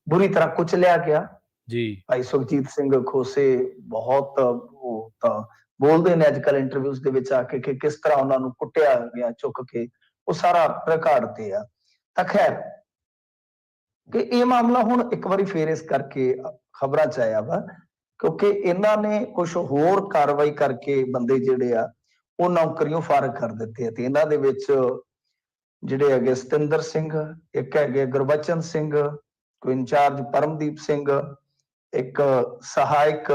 ਬੁਰੀ ਤਰ੍ਹਾਂ ਕੁਚਲਿਆ ਗਿਆ ਜੀ। ਭਾਈ ਸੁਖਜੀਤ ਸਿੰਘ ਖੋਸੇ ਬਹੁਤ ਉਹ ਤਾਂ ਬੋਲਦੇ ਨੇ ਅੱਜ ਕੱਲ ਇੰਟਰਵਿਊਜ਼ ਦੇ ਵਿੱਚ ਆ ਕੇ ਕਿ ਕਿਸ ਤਰ੍ਹਾਂ ਉਹਨਾਂ ਨੂੰ ਕੁੱਟਿਆ ਗਿਆ ਚੁੱਕ ਕੇ, ਉਹ ਸਾਰਾ ਰਿਕਾਰਡ ਤੇ ਆ। ਤਾਂ ਖੈਰ ਕਿ ਇਹ ਮਾਮਲਾ ਹੁਣ ਇੱਕ ਵਾਰੀ ਫੇਰ ਇਸ ਕਰਕੇ ਖਬਰਾਂ ਚ ਆਇਆ ਵਾ ਕਿਉਂਕਿ ਇਹਨਾਂ ਨੇ ਕੁਝ ਹੋਰ ਕਾਰਵਾਈ ਕਰਕੇ ਬੰਦੇ ਜਿਹੜੇ ਆ ਉਹ ਨੌਕਰੀਆਂ ਫਾਰਗ ਕਰ ਦਿੱਤੇ ਆ। ਤੇ ਇਹਨਾਂ ਦੇ ਵਿੱਚ ਜਿਹੜੇ ਹੈਗੇ ਸਤਿੰਦਰ ਸਿੰਘ, ਇੱਕ ਹੈਗੇ ਗੁਰਬਚਨ ਸਿੰਘ, ਕੋਈ ਇੰਚਾਰਜ ਪਰਮਦੀਪ ਸਿੰਘ, ਇੱਕ ਸਹਾਇਕ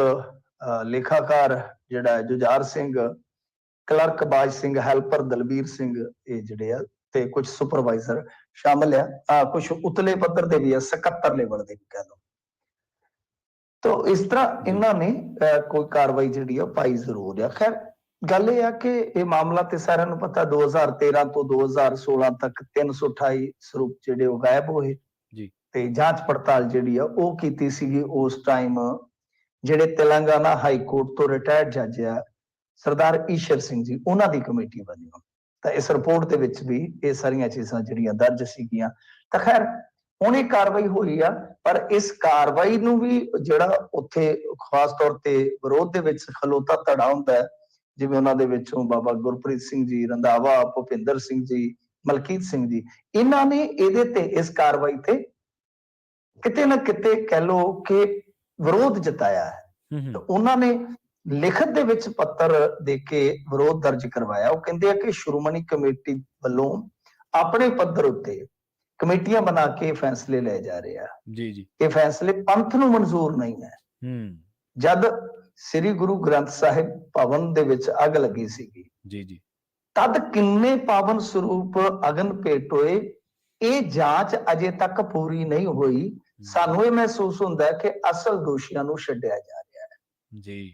ਲੇਖਾਕਾਰ ਜਿਹੜਾ ਜੁਝਾਰ ਸਿੰਘ, ਕਲਰਕ ਬਾਜ ਸਿੰਘ, ਹੈਲਪਰ ਦਲਬੀਰ ਸਿੰਘ, ਇਹ ਜਿਹੜੇ ਆ, ਤੇ ਕੁਝ ਸੁਪਰਵਾਈਜ਼ਰ ਸ਼ਾਮਲ ਆ। ਕੁਝ ਉਤਲੇ ਪੱਧਰ ਦੇ ਵੀ ਆ, 77 ਲੈਵਲ ਦੇ ਵੀ ਕਹਿ ਲਓ। ਤਾਂ ਇਸ ਤਰ੍ਹਾਂ ਇਹਨਾਂ ਨੇ ਕੋਈ ਕਾਰਵਾਈ ਜਿਹੜੀ ਆ ਪਾਈ ਜ਼ਰੂਰ ਆ। ਖੈਰ ਗੱਲ ਇਹ ਆ ਕਿ ਇਹ ਮਾਮਲਾ ਤੇ ਸਾਰਿਆਂ ਨੂੰ ਪਤਾ 2013 ਤੋਂ 2016 ਤੱਕ 328 ਸਰੂਪ ਜਿਹੜੇ ਉਹ ਗਾਇਬ ਹੋਏ ਜੀ। ਤੇ ਜਾਂਚ ਪੜਤਾਲ ਜਿਹੜੀ ਆ ਉਹ ਕੀਤੀ ਸੀਗੀ ਉਸ ਟਾਈਮ ਜਿਹੜੇ ਤੇਲੰਗਾਨਾ ਹਾਈ ਕੋਰਟ ਤੋਂ ਰਿਟਾਇਰਡ ਜੱਜ ਆ ਸਰਦਾਰ ਈਸ਼ਰ ਸਿੰਘ ਜੀ, ਉਹਨਾਂ ਦੀ ਕਮੇਟੀ ਬਣੀ। ਤਾਂ ਇਸ ਰਿਪੋਰਟ ਦੇ ਵਿੱਚ ਵੀ ਇਹ ਸਾਰੀਆਂ ਚੀਜ਼ਾਂ ਜਿਹੜੀਆਂ ਦਰਜ ਸੀਗੀਆਂ। ਤਾਂ ਖੈਰ ਹੁਣ ਇਹ ਕਾਰਵਾਈ ਹੋਈ ਆ, ਪਰ ਇਸ ਕਾਰਵਾਈ ਨੂੰ ਵੀ ਜਿਹੜਾ ਉੱਥੇ ਖਾਸ ਤੌਰ ਤੇ ਵਿਰੋਧ ਦੇ ਵਿੱਚ ਖਲੋਤਾ ਧੜਾ ਹੁੰਦਾ ਹੈ, ਜਿਵੇਂ ਉਹਨਾਂ ਦੇ ਵਿੱਚੋਂ ਬਾਬਾ ਗੁਰਪ੍ਰੀਤ ਸਿੰਘ ਜੀ ਰੰਧਾਵਾ, ਭੁਪਿੰਦਰ ਸਿੰਘ ਜੀ, ਮਲਕੀਤ ਸਿੰਘ ਜੀ, ਇਹਨਾਂ ਨੇ ਇਹਦੇ ਤੇ ਇਸ ਕਾਰਵਾਈ ਤੇ ਕਿਤੇ ਨਾ ਕਿਤੇ ਕਹਿ ਲੋ ਕਿ ਵਿਰੋਧ ਜਤਾਇਆ ਹੈ। ਉਹਨਾਂ ਨੇ ਲਿਖਤ ਦੇ ਵਿੱਚ ਪੱਤਰ ਦੇ ਕੇ ਵਿਰੋਧ ਦਰਜ ਕਰਵਾਇਆ। ਉਹ ਕਹਿੰਦੇ ਆ ਕਿ ਸ਼੍ਰੋਮਣੀ ਕਮੇਟੀ ਵੱਲੋਂ ਆਪਣੇ ਪੱਧਰ ਉੱਤੇ ਕਮੇਟੀਆਂ ਬਣਾ ਕੇ ਫੈਸਲੇ ਲਏ ਜਾ ਰਹੇ ਆ ਜੀ ਜੀ। ਇਹ ਫੈਸਲੇ ਪੰਥ ਨੂੰ ਮਨਜ਼ੂਰ ਨਹੀਂ ਹੈ। ਜਦ ਸ੍ਰੀ ਗੁਰੂ ਗ੍ਰੰਥ ਸਾਹਿਬ ਭਵਨ ਦੇ ਵਿੱਚ ਅੱਗ ਲੱਗੀ ਸੀਗੀ ਜੀ ਜੀ, ਤਦ ਕਿੰਨੇ ਪਾਵਨ ਸਰੂਪ ਅਗਨ ਭੇਟ ਹੋਏ, ਇਹ ਜਾਂਚ ਅਜੇ ਤੱਕ ਪੂਰੀ ਨਹੀਂ ਹੋਈ। ਸਾਨੂੰ ਇਹ ਮਹਿਸੂਸ ਹੁੰਦਾ ਹੈ ਕਿ ਅਸਲ ਦੋਸ਼ੀਆਂ ਨੂੰ ਛੱਡਿਆ ਜਾ ਰਿਹਾ ਹੈ ਜੀ।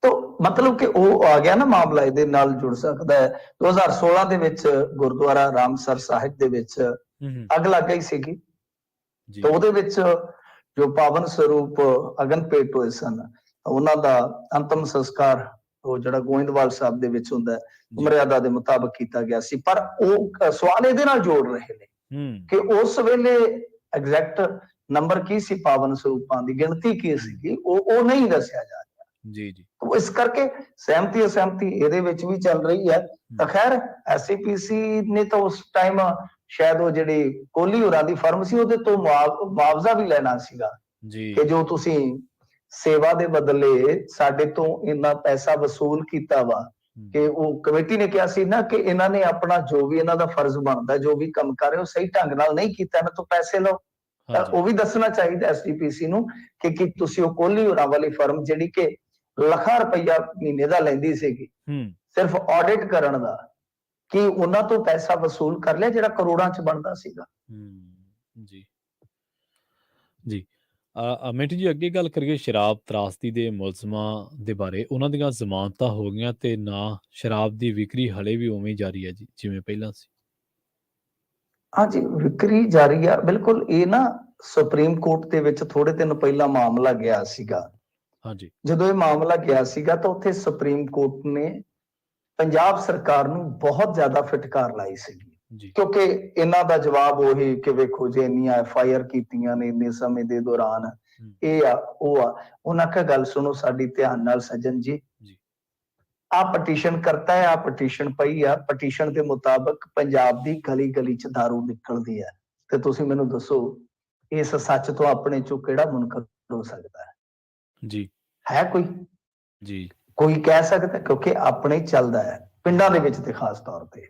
ਤਾਂ ਮਤਲਬ ਕਿ ਉਹ ਆ ਗਿਆ ਨਾ ਮਾਮਲਾ, ਇਹਦੇ ਨਾਲ ਜੁੜ ਸਕਦਾ ਹੈ। 2016 ਦੇ ਵਿੱਚ ਗੁਰਦੁਆਰਾ ਰਾਮਸਰ ਸਾਹਿਬ ਦੇ ਵਿੱਚ ਅੱਗ ਲੱਗ ਗਈ ਸੀਗੀ, ਤਾਂ ਉਹਦੇ ਵਿੱਚ ਜੋ ਪਾਵਨ ਸਰੂਪ ਅਗਨ ਭੇਟ ਹੋਏ ਸਨ, ਉਹਨਾਂ ਦਾ ਅੰਤਮ ਸੰਸਕਾਰ ਉਹ ਜਿਹੜਾ ਗੋਇੰਦਵਾਲ ਸਾਹਿਬ ਦੇ ਵਿੱਚ ਹੁੰਦਾ ਹੈ, ਮਰਿਆਦਾ ਦੇ ਮੁਤਾਬਕ ਕੀਤਾ ਗਿਆ ਸੀ। ਪਰ ਉਹ ਸਵਾਲ ਇਹਦੇ ਨਾਲ ਜੋੜ ਰਹੇ ਨੇ ਕਿ ਉਸ ਵੇਲੇ ਐਗਜ਼ੈਕਟ ਨੰਬਰ ਕੀ ਸੀ ਪਾਵਨ ਸਰੂਪਾਂ ਦੀ, ਗਿਣਤੀ ਕੀ ਸੀਗੀ, ਉਹ ਨਹੀਂ ਦੱਸਿਆ ਜਾ ਰਿਹਾ ਜੀ ਜੀ। ਇਸ ਕਰਕੇ ਸਹਿਮਤੀ ਅਸਹਿਮਤੀ ਇਹਦੇ ਵਿੱਚ ਵੀ ਚੱਲ ਰਹੀ ਹੈ। ਤਾਂ ਖੈਰ ਐਸਜੀਪੀਸੀ ਨੇ ਤਾਂ ਉਸ ਟਾਈਮ ਸ਼ਾਇਦ ਉਹ ਜਿਹੜੀ ਕੋਹਲੀ ਹੋਰਾਂ ਦੀ ਫਰਮ ਸੀ ਉਹਦੇ ਤੋਂ ਮੁਆਵਜ਼ਾ ਵੀ ਲੈਣਾ ਸੀਗਾ ਕਿ ਜੋ ਤੁਸੀਂ ਸੇਵਾ ਦੇ ਬਦਲੇ ਸਾਡੇ ਤੋਂ ਇੰਨਾ ਪੈਸਾ ਵਸੂਲ ਕੀਤਾ ਵਾ, ਕਿ ਉਹ ਕਮੇਟੀ ਨੇ ਕਿਹਾ ਸੀ ਨਾ ਕਿ ਇਹਨਾਂ ਨੇ ਆਪਣਾ ਜੋ ਵੀ ਇਹਨਾਂ ਦਾ ਫਰਜ਼ ਬਣਦਾ, ਜੋ ਵੀ ਕੰਮ ਕਰ ਰਹੇ ਉਹ ਸਹੀ ਢੰਗ ਨਾਲ ਨਹੀਂ ਕੀਤਾ, ਇਹਨਾਂ ਤੋਂ ਪੈਸੇ ਲਓ। ਤਾਂ ਉਹ ਵੀ ਦੱਸਣਾ ਚਾਹੀਦਾ ਐਸਜੀਪੀਸੀ ਨੂੰ ਕਿ ਤੁਸੀਂ ਉਹ ਕੋਹਲੀ ਹੋਰਾਂ ਵਾਲੀ ਫਰਮ ਜਿਹੜੀ ਕਿ ਲੱਖਾਂ ਰੁਪਈਆ ਮਹੀਨੇ ਦਾ ਲੈਂਦੀ ਸੀਗੀ ਸਿਰਫ ਆਡਿਟ ਕਰਨ ਦਾ, ਕਿ ਉਹਨਾਂ ਤੋਂ ਪੈਸਾ ਵਸੂਲ ਕਰ ਲਿਆ ਜਿਹੜਾ ਕਰੋੜਾਂ ਚ ਬਣਦਾ ਸੀਗਾ। ਜੀ ਜੀ। ਮਿੰਟੂ ਜੀ, ਅੱਗੇ ਗੱਲ ਕਰੀਏ ਸ਼ਰਾਬ ਤਰਾਸਦੀ ਦੇ ਮੁਲਜ਼ਮਾਂ ਦੇ ਬਾਰੇ। ਉਹਨਾਂ ਦੀਆਂ ਜ਼ਮਾਨਤਾਂ ਹੋ ਗਈਆਂ ਤੇ ਨਾ ਸ਼ਰਾਬ ਦੀ ਵਿਕਰੀ ਹਲੇ ਵੀ ਉਵੇਂ ਜਾਰੀ ਹੈ ਜੀ ਜਿਵੇਂ ਪਹਿਲਾਂ ਸੀ। ਹਾਂਜੀ, ਵਿਕਰੀ ਜਾਰੀ ਆ ਬਿਲਕੁਲ। ਇਹ ਨਾ ਸੁਪਰੀਮ ਕੋਰਟ ਦੇ ਵਿੱਚ ਥੋੜੇ ਦਿਨ ਪਹਿਲਾਂ ਮਾਮਲਾ ਗਿਆ ਸੀਗਾ। ਹਾਂਜੀ, ਜਦੋਂ ਇਹ ਮਾਮਲਾ ਗਿਆ ਸੀਗਾ ਤਾਂ ਉੱਥੇ ਸੁਪਰੀਮ ਕੋਰਟ ਨੇ ਪੰਜਾਬ ਸਰਕਾਰ ਨੂੰ ਬਹੁਤ ਜ਼ਿਆਦਾ ਫਿਟਕਾਰ ਲਾਈ ਸੀਗੀ, ਕਿਉਂਕਿ ਇਹਨਾਂ ਦਾ ਜਵਾਬ ਉਹੀ ਕਿ ਵੇਖੋ ਜੇ ਇੰਨੀਆਂ ਐਫਆਈਆਰ ਕੀਤੀਆਂ ਨੇ ਇੰਨੇ ਸਮੇਂ ਦੇ ਦੌਰਾਨ, ਇਹ ਆ ਉਹ ਆ। ਉਹਨਾਂ ਕਾ ਗੱਲ ਸੁਣੋ ਸਾਡੀ ਧਿਆਨ ਨਾਲ ਸੱਜਣ ਜੀ, ਆ ਪਟੀਸ਼ਨ ਕਰਤਾ ਹੈ, ਆ ਪਟੀਸ਼ਨ ਪਈ ਆ, ਪਟੀਸ਼ਨ ਦੇ ਮੁਤਾਬਕ ਪੰਜਾਬ ਦੀ ਗਲੀ ਗਲੀ ਚ ਦਾਰੂ ਨਿਕਲਦੀ ਹੈ, ਤੇ ਤੁਸੀਂ ਮੈਨੂੰ ਦੱਸੋ ਇਸ ਸੱਚ ਤੋਂ ਆਪਣੇ ਚੋਂ ਕਿਹੜਾ ਮੁਨਕਰ ਹੋ ਸਕਦਾ ਹੈ? ਜੀ ਹੈ ਕੋਈ? ਜੀ ਕੋਈ ਕਹਿ ਸਕਦਾ? ਕਿਉਂਕਿ ਆਪਣੇ ਚੱਲਦਾ ਹੈ ਪਿੰਡਾਂ ਦੇ ਵਿੱਚ ਤੇ ਖਾਸ ਤੌਰ ਤੇ।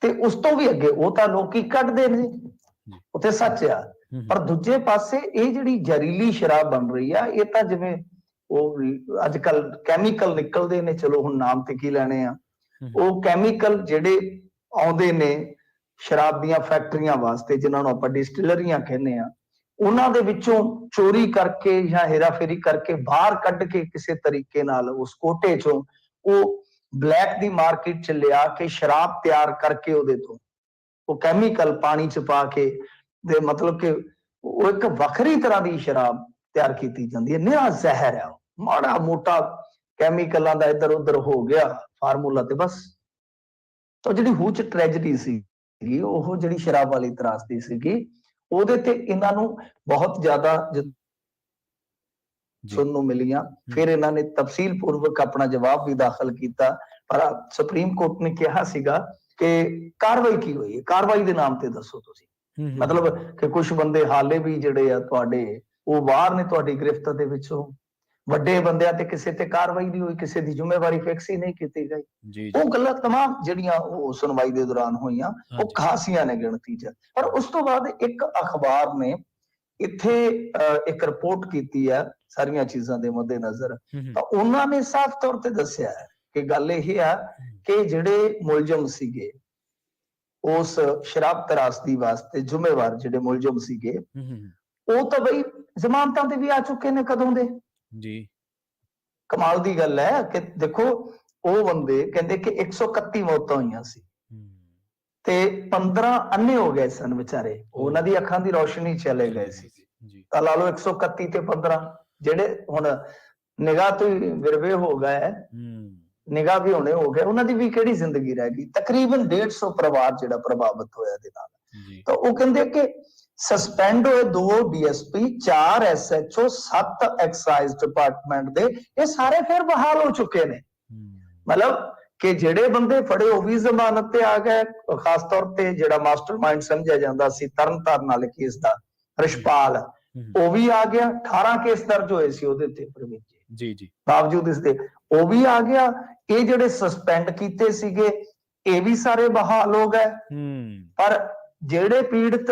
ਤੇ ਉਸ ਤੋਂ ਵੀ ਅੱਗੇ ਉਹ ਤਾਂ ਲੋਕੀ ਕੱਢਦੇ ਨੇ, ਉੱਥੇ ਸੱਚ ਆ, ਪਰ ਦੂਜੇ ਪਾਸੇ ਇਹ ਜਿਹੜੀ ਜ਼ਹਿਰੀਲੀ ਸ਼ਰਾਬ ਬਣ ਰਹੀ ਆ, ਇਹ ਤਾਂ ਜਿਵੇਂ ਉਹ ਅੱਜ ਕੱਲ ਕੈਮੀਕਲ ਨਿਕਲਦੇ ਨੇ, ਚਲੋ ਹੁਣ ਨਾਮ ਤੇ ਕੀ ਲੈਣੇ ਆ, ਉਹ ਕੈਮੀਕਲ ਜਿਹੜੇ ਆਉਂਦੇ ਨੇ ਸ਼ਰਾਬ ਦੀਆਂ ਫੈਕਟਰੀਆਂ ਵਾਸਤੇ, ਜਿਨ੍ਹਾਂ ਨੂੰ ਆਪਾਂ ਡਿਸਟਿਲਰੀਆਂ ਕਹਿੰਦੇ ਆ, ਉਹਨਾਂ ਦੇ ਵਿੱਚੋਂ ਚੋਰੀ ਕਰਕੇ ਜਾਂ ਹੇਰਾਫੇਰੀ ਕਰਕੇ ਬਾਹਰ ਕੱਢ ਕੇ ਕਿਸੇ ਤਰੀਕੇ ਨਾਲ ਉਸ ਕੋਟੇ ਚੋਂ ਉਹ ਬਲੈਕ ਦੀ ਮਾਰਕੀਟ ਚ ਲਿਆ ਕੇ ਸ਼ਰਾਬ ਤਿਆਰ ਕਰਕੇ ਉਹਦੇ ਤੋਂ ਉਹ ਕੈਮੀਕਲ ਪਾਣੀ ਚ ਪਾ ਕੇ ਦੇ ਮਤਲਬ ਕਿ ਉਹ ਇੱਕ ਵੱਖਰੀ ਤਰ੍ਹਾਂ ਦੀ ਸ਼ਰਾਬ ਤਿਆਰ ਕੀਤੀ ਜਾਂਦੀ ਹੈ। ਨਿਰਾ ਜ਼ਹਿਰ ਹੈ, ਮਾੜਾ ਮੋਟਾ ਕੈਮੀਕਲਾਂ ਦਾ ਇੱਧਰ ਉੱਧਰ ਹੋ ਗਿਆ ਫਾਰਮੂਲਾ ਤੇ ਬਸ। ਤਾਂ ਜਿਹੜੀ ਹੂਚ ਟ੍ਰੈਜਡੀ ਸੀ, ਉਹ ਜਿਹੜੀ ਸ਼ਰਾਬ ਵਾਲੀ ਤਰਾਸਦੀ ਸੀਗੀ, ਉਹਦੇ ਤੇ ਇਹਨਾਂ ਨੂੰ ਬਹੁਤ ਜ਼ਿਆਦਾ ਸੁਣਨ ਨੂੰ ਮਿਲੀਆਂ। ਫਿਰ ਇਹਨਾਂ ਨੇ ਤਫਸੀਲ ਪੂਰਵਕ ਆਪਣਾ ਜਵਾਬ ਵੀ ਦਾਖਲ ਕੀਤਾ, ਪਰ ਸੁਪਰੀਮ ਕੋਰਟ ਨੇ ਕਿਹਾ ਸੀਗਾ ਕਿ ਕਾਰਵਾਈ ਕੀ ਹੋਈ ਹੈ, ਕਾਰਵਾਈ ਦੇ ਨਾਮ ਤੇ ਦੱਸੋ ਤੁਸੀਂ। ਮਤਲਬ ਕਿ ਕੁਝ ਬੰਦੇ ਹਾਲੇ ਵੀ ਜਿਹੜੇ ਆ ਤੁਹਾਡੇ ਉਹ ਬਾਹਰ ਨੇ ਤੁਹਾਡੀ ਗ੍ਰਿਫਤ ਦੇ ਵਿੱਚੋਂ, ਵੱਡੇ ਬੰਦਿਆਂ ਤੇ ਕਿਸੇ ਤੇ ਕਾਰਵਾਈ ਨਹੀਂ ਹੋਈ, ਕਿਸੇ ਦੀ ਜ਼ਿੰਮੇਵਾਰੀ ਫਿਕਸ ਹੀ ਨਹੀਂ ਕੀਤੀ ਗਈ। ਉਹ ਗੱਲਾਂ ਤਮਾਮ ਜਿਹੜੀਆਂ ਉਹ ਸੁਣਵਾਈ ਦੇ ਦੌਰਾਨ ਹੋਈਆਂ ਉਹ ਖਾਸੀਆਂ ਨੇ ਗਿਣਤੀ ਚ। ਪਰ ਉਸ ਤੋਂ ਬਾਅਦ ਇੱਕ ਅਖਬਾਰ ਨੇ ਇੱਥੇ ਇੱਕ ਰਿਪੋਰਟ ਕੀਤੀ ਹੈ ਸਾਰੀਆਂ ਚੀਜ਼ਾਂ ਦੇ ਮੱਦੇਨਜ਼ਰ, ਤਾਂ ਉਹਨਾਂ ਨੇ ਸਾਫ਼ ਤੌਰ ਤੇ ਦੱਸਿਆ ਹੈ ਕਿ ਗੱਲ ਇਹ ਆ ਕਿ ਜਿਹੜੇ ਮੁਲਜ਼ਮ ਸੀਗੇ ਉਸ ਸ਼ਰਾਬ ਤਰਾਸਦੀ ਵਾਸਤੇ ਜ਼ਿੰਮੇਵਾਰ ਜਿਹੜੇ ਮੁਲਜ਼ਮ ਸੀਗੇ, ਉਹ ਤਾਂ ਬਈ ਜ਼ਮਾਨਤਾਂ ਤੇ ਵੀ ਆ ਚੁੱਕੇ ਨੇ ਕਦੋਂ ਦੇ। ਜੀ ਕਮਾਲ ਦੀ ਗੱਲ ਹੈ ਕਿ ਦੇਖੋ ਉਹ ਬੰਦੇ ਕਹਿੰਦੇ ਕਿ 131 ਮੌਤਾਂ ਹੋਈਆਂ ਸੀ ਤੇ 15 ਅੰਨੇ ਹੋ ਗਏ ਸਨ ਵਿਚਾਰੇ, ਉਹਨਾਂ ਦੀ ਅੱਖਾਂ ਦੀ ਰੋਸ਼ਨੀ ਚਲੇ ਗਏ ਸੀ। ਤਾਂ ਲਾ ਲਓ 131 ਤੇ 15 ਜਿਹੜੇ ਹੁਣ ਨਿਗਾਹ ਤੋਂ ਹੀ ਵਿਰਵੇ ਹੋ ਗਏ, ਨਿਗਾਹ ਵੀ ਹੋਣੇ ਹੋ ਗਏ, ਉਹਨਾਂ ਦੀ ਵੀ ਕਿਹੜੀ ਜ਼ਿੰਦਗੀ ਰਹਿ ਗਈ। ਤਕਰੀਬਨ 150 ਪਰਿਵਾਰ ਜਿਹੜਾ ਪ੍ਰਭਾਵਿਤ ਹੋਇਆ ਇਹਦੇ ਨਾਲ। ਤਾਂ ਉਹ ਕਹਿੰਦੇ ਕਿ ਸਸਪੈਂਡ ਹੋਏ 2 DSP, 4 SHO, 7 ਐਕਸਾਈਜ਼ ਡਿਪਾਰਟਮੈਂਟ ਦੇ, ਇਹ ਸਾਰੇ ਫਿਰ ਬਹਾਲ ਹੋ ਚੁੱਕੇ ਨੇ। ਮਤਲਬ ਕਿ ਜਿਹੜੇ ਬੰਦੇ ਫੜੇ ਉਹ ਵੀ ਜ਼ਮਾਨਤ ਤੇ ਆ ਗਏ। ਖਾਸ ਤੌਰ ਤੇ ਜਿਹੜਾ ਮਾਸਟਰਮਾਈਂਡ ਸਮਝਿਆ ਜਾਂਦਾ ਸੀ ਤਰਨਤਾਰਨ ਵਾਲੇ ਕੇਸ ਦਾ ਰਿਸ਼ਪਾਲ, ਉਹ ਵੀ ਆ ਗਿਆ। 18 ਕੇਸ ਦਰਜ ਹੋਏ ਸੀ ਉਹਦੇ ਤੇ ਜੀ ਬਾਵਜੂਦ ਇਸਦੇ ਉਹ ਵੀ ਆ ਗਿਆ। ਇਹ ਜਿਹੜੇ ਸਸਪੈਂਡ ਕੀਤੇ ਸੀਗੇ ਇਹ ਵੀ ਸਾਰੇ ਬਹਾਲ ਹੋ ਗਏ। ਪਰ ਜਿਹੜੇ ਪੀੜਤ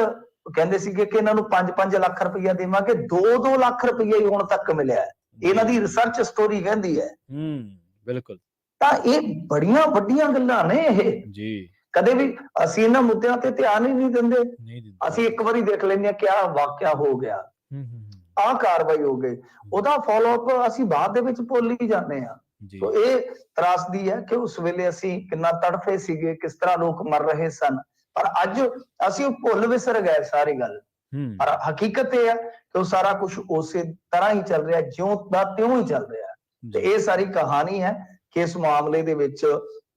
ਕਹਿੰਦੇ ਸੀਗੇ ਕਿ ਇਹਨਾਂ ਨੂੰ 5-5 ਲੱਖ ਰੁਪਈਆ ਦੇਵਾਂਗੇ, 2-2 ਲੱਖ ਰੁਪਈਆ ਹੀ ਹੁਣ ਤੱਕ ਮਿਲਿਆ। ਇਹਨਾਂ ਦੀ ਰਿਸਰਚ ਸਟੋਰੀ ਕਹਿੰਦੀ ਹੈ। ਬਿਲਕੁਲ। ਤਾਂ ਇਹ ਬੜੀਆਂ ਵੱਡੀਆਂ ਗੱਲਾਂ ਨੇ ਇਹ ਜੀ। ਕਦੇ ਵੀ ਅਸੀਂ ਇਹਨਾਂ ਮੁੱਦਿਆਂ ਤੇ ਧਿਆਨ ਹੀ ਨਹੀਂ ਦਿੰਦੇ। ਅਸੀਂ ਇੱਕ ਵਾਰੀ ਦੇਖ ਲੈਂਦੇ ਹਾਂ ਕਿਆ ਵਾਕਿਆ ਹੋ ਗਿਆ, ਆਹ ਕਾਰਵਾਈ ਹੋ ਗਈ, ਉਹਦਾ ਫਾਲੋ ਅਪ ਅਸੀਂ ਬਾਅਦ ਦੇ ਵਿੱਚ ਭੁੱਲ ਹੀ ਜਾਂਦੇ ਹਾਂ। तो ये त्रासदी है कि उस वेले असी कितना तड़फे सीगे, किस तरह लोग मर रहे सन, पर अज असी भुल विसर गए सारी गल। पर हकीकत यह है कि वो सारा कुछ उसी तरह ही चल रहा है, ज्यों दा त्यों ही चल रहा है। तो ये सारी कहानी है कि इस मामले दे विच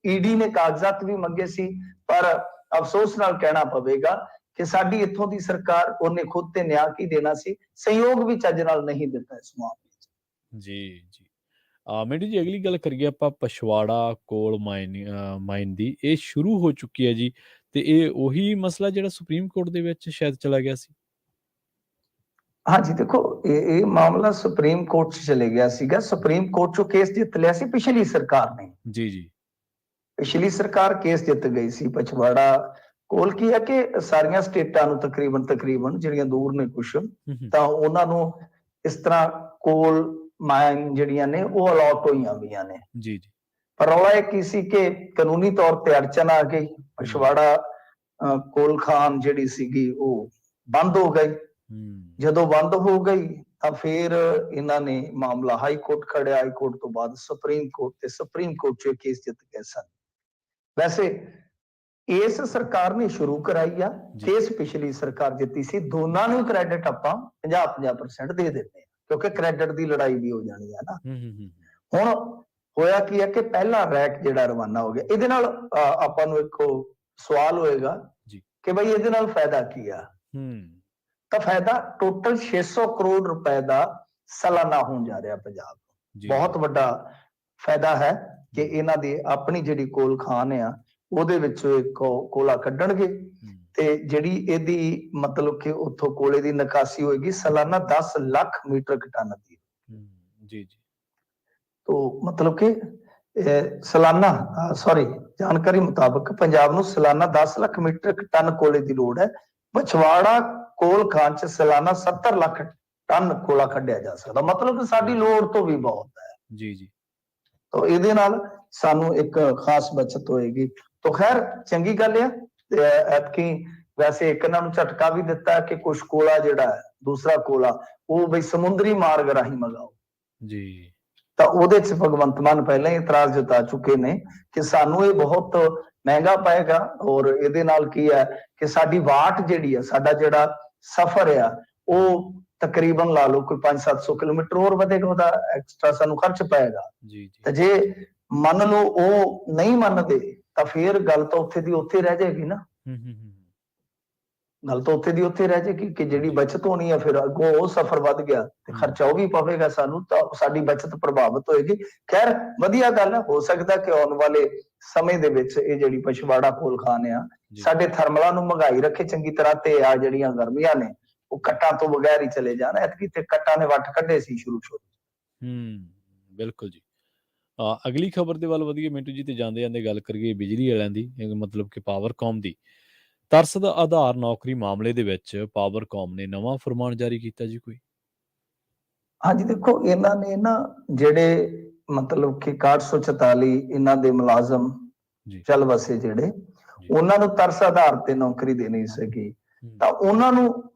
ईडी ने कागजात भी मंगे सी, पर अफसोस नाल कहना पवेगा ਕਿ ਸਾਡੀ ਇੱਥੋਂ ਦੀ ਸਰਕਾਰ ਉਹਨੇ ਖੁਦ ਤੇ ਨਿਆਂ ਕੀ ਦੇਣਾ ਸੀ, ਸਹਿਯੋਗ ਵੀ ਚੱਜ ਨਾਲ ਨਹੀਂ ਦਿੱਤਾ ਇਸ ਮਾਮਲੇ 'ਚ। ਜੀ, ਜੀ। ਮਿੰਟੂ ਜੀ, ਅਗਲੀ ਗੱਲ ਕਰੀਏ ਆਪਾਂ ਪਛਵਾੜਾ ਕੋਲ ਮਾਈਨ ਦੀ। ਇਹ ਸ਼ੁਰੂ ਹੋ ਚੁੱਕੀ ਹੈ ਜੀ, ਤੇ ਇਹ ਉਹੀ ਮਸਲਾ ਜਿਹੜਾ ਸੁਪਰੀਮ ਕੋਰਟ ਦੇ ਵਿੱਚ ਸ਼ਾਇਦ ਚਲਾ ਗਿਆ ਸੀ? ਹਾਂਜੀ, ਦੇਖੋ ਇਹ ਮਾਮਲਾ ਸੁਪਰੀਮ ਕੋਰਟ 'ਚ ਚਲੇ ਗਿਆ ਸੀਗਾ। ਸੁਪਰੀਮ ਕੋਰਟ 'ਚੋਂ ਕੇਸ ਜਿੱਤ ਲਿਆ ਸੀ ਪਿਛਲੀ ਸਰਕਾਰ ਨੇ। ਜੀ, ਜੀ। ਪਿਛਲੀ ਸਰਕਾਰ ਕੇਸ ਜਿੱਤ ਗਈ ਸੀ। ਪਛਵਾੜਾ ਕੋਲ ਕੀ ਹੈ ਕਿ ਸਾਰੀਆਂ ਸਟੇਟਾਂ ਨੂੰ ਤਕਰੀਬਨ ਜਿਹੜੀਆਂ ਦੂਰ ਨੇ ਕੁਛ, ਤਾਂ ਉਹਨਾਂ ਨੂੰ ਇਸ ਤਰ੍ਹਾਂ ਕੋਲ ਮਾਈਨ ਜਿਹੜੀਆਂ ਨੇ ਉਹ ਅਲਾਟ ਹੋਈਆਂ ਹੋਈਆਂ ਨੇ। ਜੀ, ਜੀ। ਪਰ ਰੌਲਾ ਇਹ ਕੀ ਸੀ ਕਿ ਕਾਨੂੰਨੀ ਤੌਰ ਤੇ ਅੜਚਨ ਆ ਗਈ। ਪਛਵਾੜਾ ਕੋਲ ਖਾਨ ਜਿਹੜੀ ਸੀਗੀ ਉਹ ਬੰਦ ਹੋ ਗਈ। ਜਦੋਂ ਬੰਦ ਹੋ ਗਈ ਤਾਂ ਫਿਰ ਇਹਨਾਂ ਨੇ ਮਾਮਲਾ ਹਾਈ ਕੋਰਟ ਖੜਿਆ। ਹਾਈ ਕੋਰਟ ਤੋਂ ਬਾਅਦ ਸੁਪਰੀਮ ਕੋਰਟ, ਤੇ ਸੁਪਰੀਮ ਕੋਰਟ 'ਚ ਕੇਸ ਜਿੱਤ ਗਏ ਸਨ। ਵੈਸੇ ਇਸ ਸਰਕਾਰ ਨੇ ਸ਼ੁਰੂ ਕਰਾਈ ਆ ਕੇਸ, ਪਿਛਲੀ ਸਰਕਾਰ ਜਿੱਤੀ ਸੀ। ਦੋਨਾਂ ਨੂੰ ਕ੍ਰੈਡਿਟ ਆਪਾਂ 50-50% ਦੇ ਦਿੰਦੇ ਆ, ਕਿਉਂਕਿ ਕ੍ਰੈਡਿਟ ਦੀ ਲੜਾਈ ਵੀ ਹੋ ਜਾਣੀ ਹੈ ਨਾ। ਹੁਣ ਹੋਇਆ ਕੀ ਹੈ ਕਿ ਪਹਿਲਾ ਰੈਕ ਜਿਹੜਾ ਰਵਾਨਾ ਹੋ ਗਿਆ। ਇਹਦੇ ਨਾਲ ਆਪਾਂ ਨੂੰ ਇੱਕ ਸਵਾਲ ਹੋਏਗਾ ਕਿ ਬਈ ਇਹਦੇ ਨਾਲ ਫਾਇਦਾ ਕੀ ਆ? ਤਾਂ ਫਾਇਦਾ ਟੋਟਲ 600 ਕਰੋੜ ਰੁਪਏ ਦਾ ਸਾਲਾਨਾ ਹੋਣ ਜਾ ਰਿਹਾ ਪੰਜਾਬ ਨੂੰ। ਬਹੁਤ ਵੱਡਾ ਫਾਇਦਾ ਹੈ ਕਿ ਇਹਨਾਂ ਦੀ ਆਪਣੀ ਜਿਹੜੀ ਕੋਲ ਖਾਨ ਆ ਉਹਦੇ ਵਿੱਚੋਂ ਇੱਕ ਕੋਲਾ ਕੱਢਣਗੇ, ਤੇ ਜਿਹੜੀ ਇਹਦੀ ਮਤਲਬ ਕਿ ਉੱਥੋਂ ਕੋਲੇ ਦੀ ਨਿਕਾਸੀ ਹੋਏਗੀ ਸਾਲਾਨਾ 10 ਲੱਖ ਮੀਟ੍ਰਿਕ ਟਨ ਦੀ। ਜੀ, ਜੀ। तो मतलब कि सालाना जानकारी मुताबिक पंजाब ਨੂੰ ਸਾਲਾਨਾ 10 ਲੱਖ ਮੀਟ੍ਰਿਕ ਟਨ ਕੋਲੇ ਦੀ ਲੋੜ ਹੈ। ਪਛਵਾੜਾ ਕੋਲ ਖਾਨ 'ਚ ਸਾਲਾਨਾ 70 ਲੱਖ ਟਨ ਕੋਲਾ ਕੱਢਿਆ ਜਾ ਸਕਦਾ। ਮਤਲਬ ਕਿ ਸਾਡੀ ਲੋੜ ਤੋਂ ਵੀ ਬਹੁਤ ਹੈ। ਜੀ, ਜੀ। ਤਾਂ ਇਹਦੇ ਨਾਲ ਸਾਨੂੰ ਇੱਕ ਖਾਸ ਬਚਤ ਹੋਏਗੀ। ਤਾਂ ਖੈਰ ਚੰਗੀ ਗੱਲ ਹੈ। ਐਤਕੀ ਵੈਸੇ ਇੱਕ ਇਹਨਾਂ ਨੂੰ ਝਟਕਾ ਵੀ ਦਿੱਤਾ ਕਿ ਕੁਛ ਕੋਲਾ ਜਿਹੜਾ ਹੈ, ਦੂਸਰਾ ਕੋਲਾ, ਉਹ ਬਈ ਸਮੁੰਦਰੀ ਮਾਰਗ ਰਾਹੀਂ ਮੰਗਾਓ। ਜੀ। ਤਾਂ ਉਹਦੇ 'ਚ ਭਗਵੰਤ ਮਾਨ ਪਹਿਲਾਂ ਹੀ ਇਤਰਾਜ਼ ਜਤਾ ਚੁੱਕੇ ਨੇ ਕਿ ਸਾਨੂੰ ਇਹ ਬਹੁਤ ਮਹਿੰਗਾ ਪਏਗਾ, ਔਰ ਇਹਦੇ ਨਾਲ ਕੀ ਹੈ ਕਿ ਸਾਡੀ ਵਾਟ ਜਿਹੜੀ ਆ, ਸਾਡਾ ਜਿਹੜਾ ਸਫ਼ਰ ਆ, ਉਹ ਤਕਰੀਬਨ ਲਾ ਲਓ ਕੋਈ 500-700 ਕਿਲੋਮੀਟਰ ਹੋਰ ਵਧੇਗਾ, ਉਹਦਾ ਐਕਸਟਰਾ ਸਾਨੂੰ ਖਰਚ ਪਏਗਾ। ਤੇ ਜੇ ਮੰਨ ਲਓ ਉਹ ਨਹੀਂ ਮੰਨਦੇ ਤਾਂ ਫਿਰ ਗੱਲ ਤਾਂ ਉੱਥੇ ਦੀ ਉੱਥੇ ਰਹਿ ਜਾਏਗੀ ਨਾ। ਗੱਲ ਤਾਂ ਉੱਥੇ ਦੀ ਉੱਥੇ ਰਹਿ ਜਾਏਗੀ ਕਿ ਜਿਹੜੀ ਬਚਤ ਹੋਣੀ ਆ, ਫਿਰ ਅੱਗੋਂ ਉਹ ਸਫ਼ਰ ਵੱਧ ਗਿਆ ਤੇ ਖਰਚਾ ਉਹ ਵੀ ਪਵੇਗਾ ਸਾਨੂੰ, ਤਾਂ ਸਾਡੀ ਬਚਤ ਪ੍ਰਭਾਵਿਤ ਹੋਏਗੀ। ਖੈਰ ਵਧੀਆ ਗੱਲ ਹੈ। ਹੋ ਸਕਦਾ ਕਿ ਆਉਣ ਵਾਲੇ ਸਮੇਂ ਦੇ ਵਿੱਚ ਇਹ ਜਿਹੜੀ ਪਛਵਾੜਾ ਕੋਲ ਖਾਨ ਆ ਸਾਡੇ ਥਰਮਲਾਂ ਨੂੰ ਮਹਿੰਗਾਈ ਰੱਖੇ ਚੰਗੀ ਤਰ੍ਹਾਂ, ਤੇ ਆ ਜਿਹੜੀਆਂ ਗਰਮੀਆਂ ਨੇ ਉਹ ਕੱਟਾਂ ਤੋਂ ਬਗੈਰ ਹੀ ਚਲੇ ਜਾਣ। ਐਤਕੀ ਤੇ ਕੱਟਾਂ ਨੇ ਵੱਟ ਕੱਢੇ ਸੀ ਸ਼ੁਰੂ। ਬਿਲਕੁਲ ਜੀ। ਅਗਲੀ ਖਬਰ ਦੇ ਵੱਲ ਵਧੀਏ ਮਿੰਟੂ ਜੀ, ਤੇ ਜਾਂਦੇ ਗੱਲ ਕਰੀਏ ਬਿਜਲੀ ਵਾਲਿਆਂ ਦੀ, ਮਤਲਬ ਕਿ ਪਾਵਰਕਾਮ ਦੀ। ਤਰਸ ਦਾ ਆਧਾਰ ਨੌਕਰੀ ਮਾਮਲੇ ਦੇ ਵਿੱਚ ਪਾਵਰਕਾਮ ਨੇ ਨਵਾਂ ਫਰਮਾਨ ਜਾਰੀ ਕੀਤਾ ਜੀ ਕੋਈ? ਹਾਂਜੀ, ਦੇਖੋ ਇਹਨਾਂ ਨੇ ਨਾ ਜਿਹੜੇ ਮਤਲਬ ਕਿ 6144 ਇਹਨਾਂ ਦੇ ਮੁਲਾਜ਼ਮ ਚੱਲ ਵਸੇ ਜਿਹੜੇ, ਉਹਨਾਂ ਨੂੰ ਤਰਸ ਆਧਾਰ ਤੇ ਨੌਕਰੀ ਦੇਣੀ ਸੀਗੀ, ਤਾਂ ਉਹਨਾਂ ਨੂੰ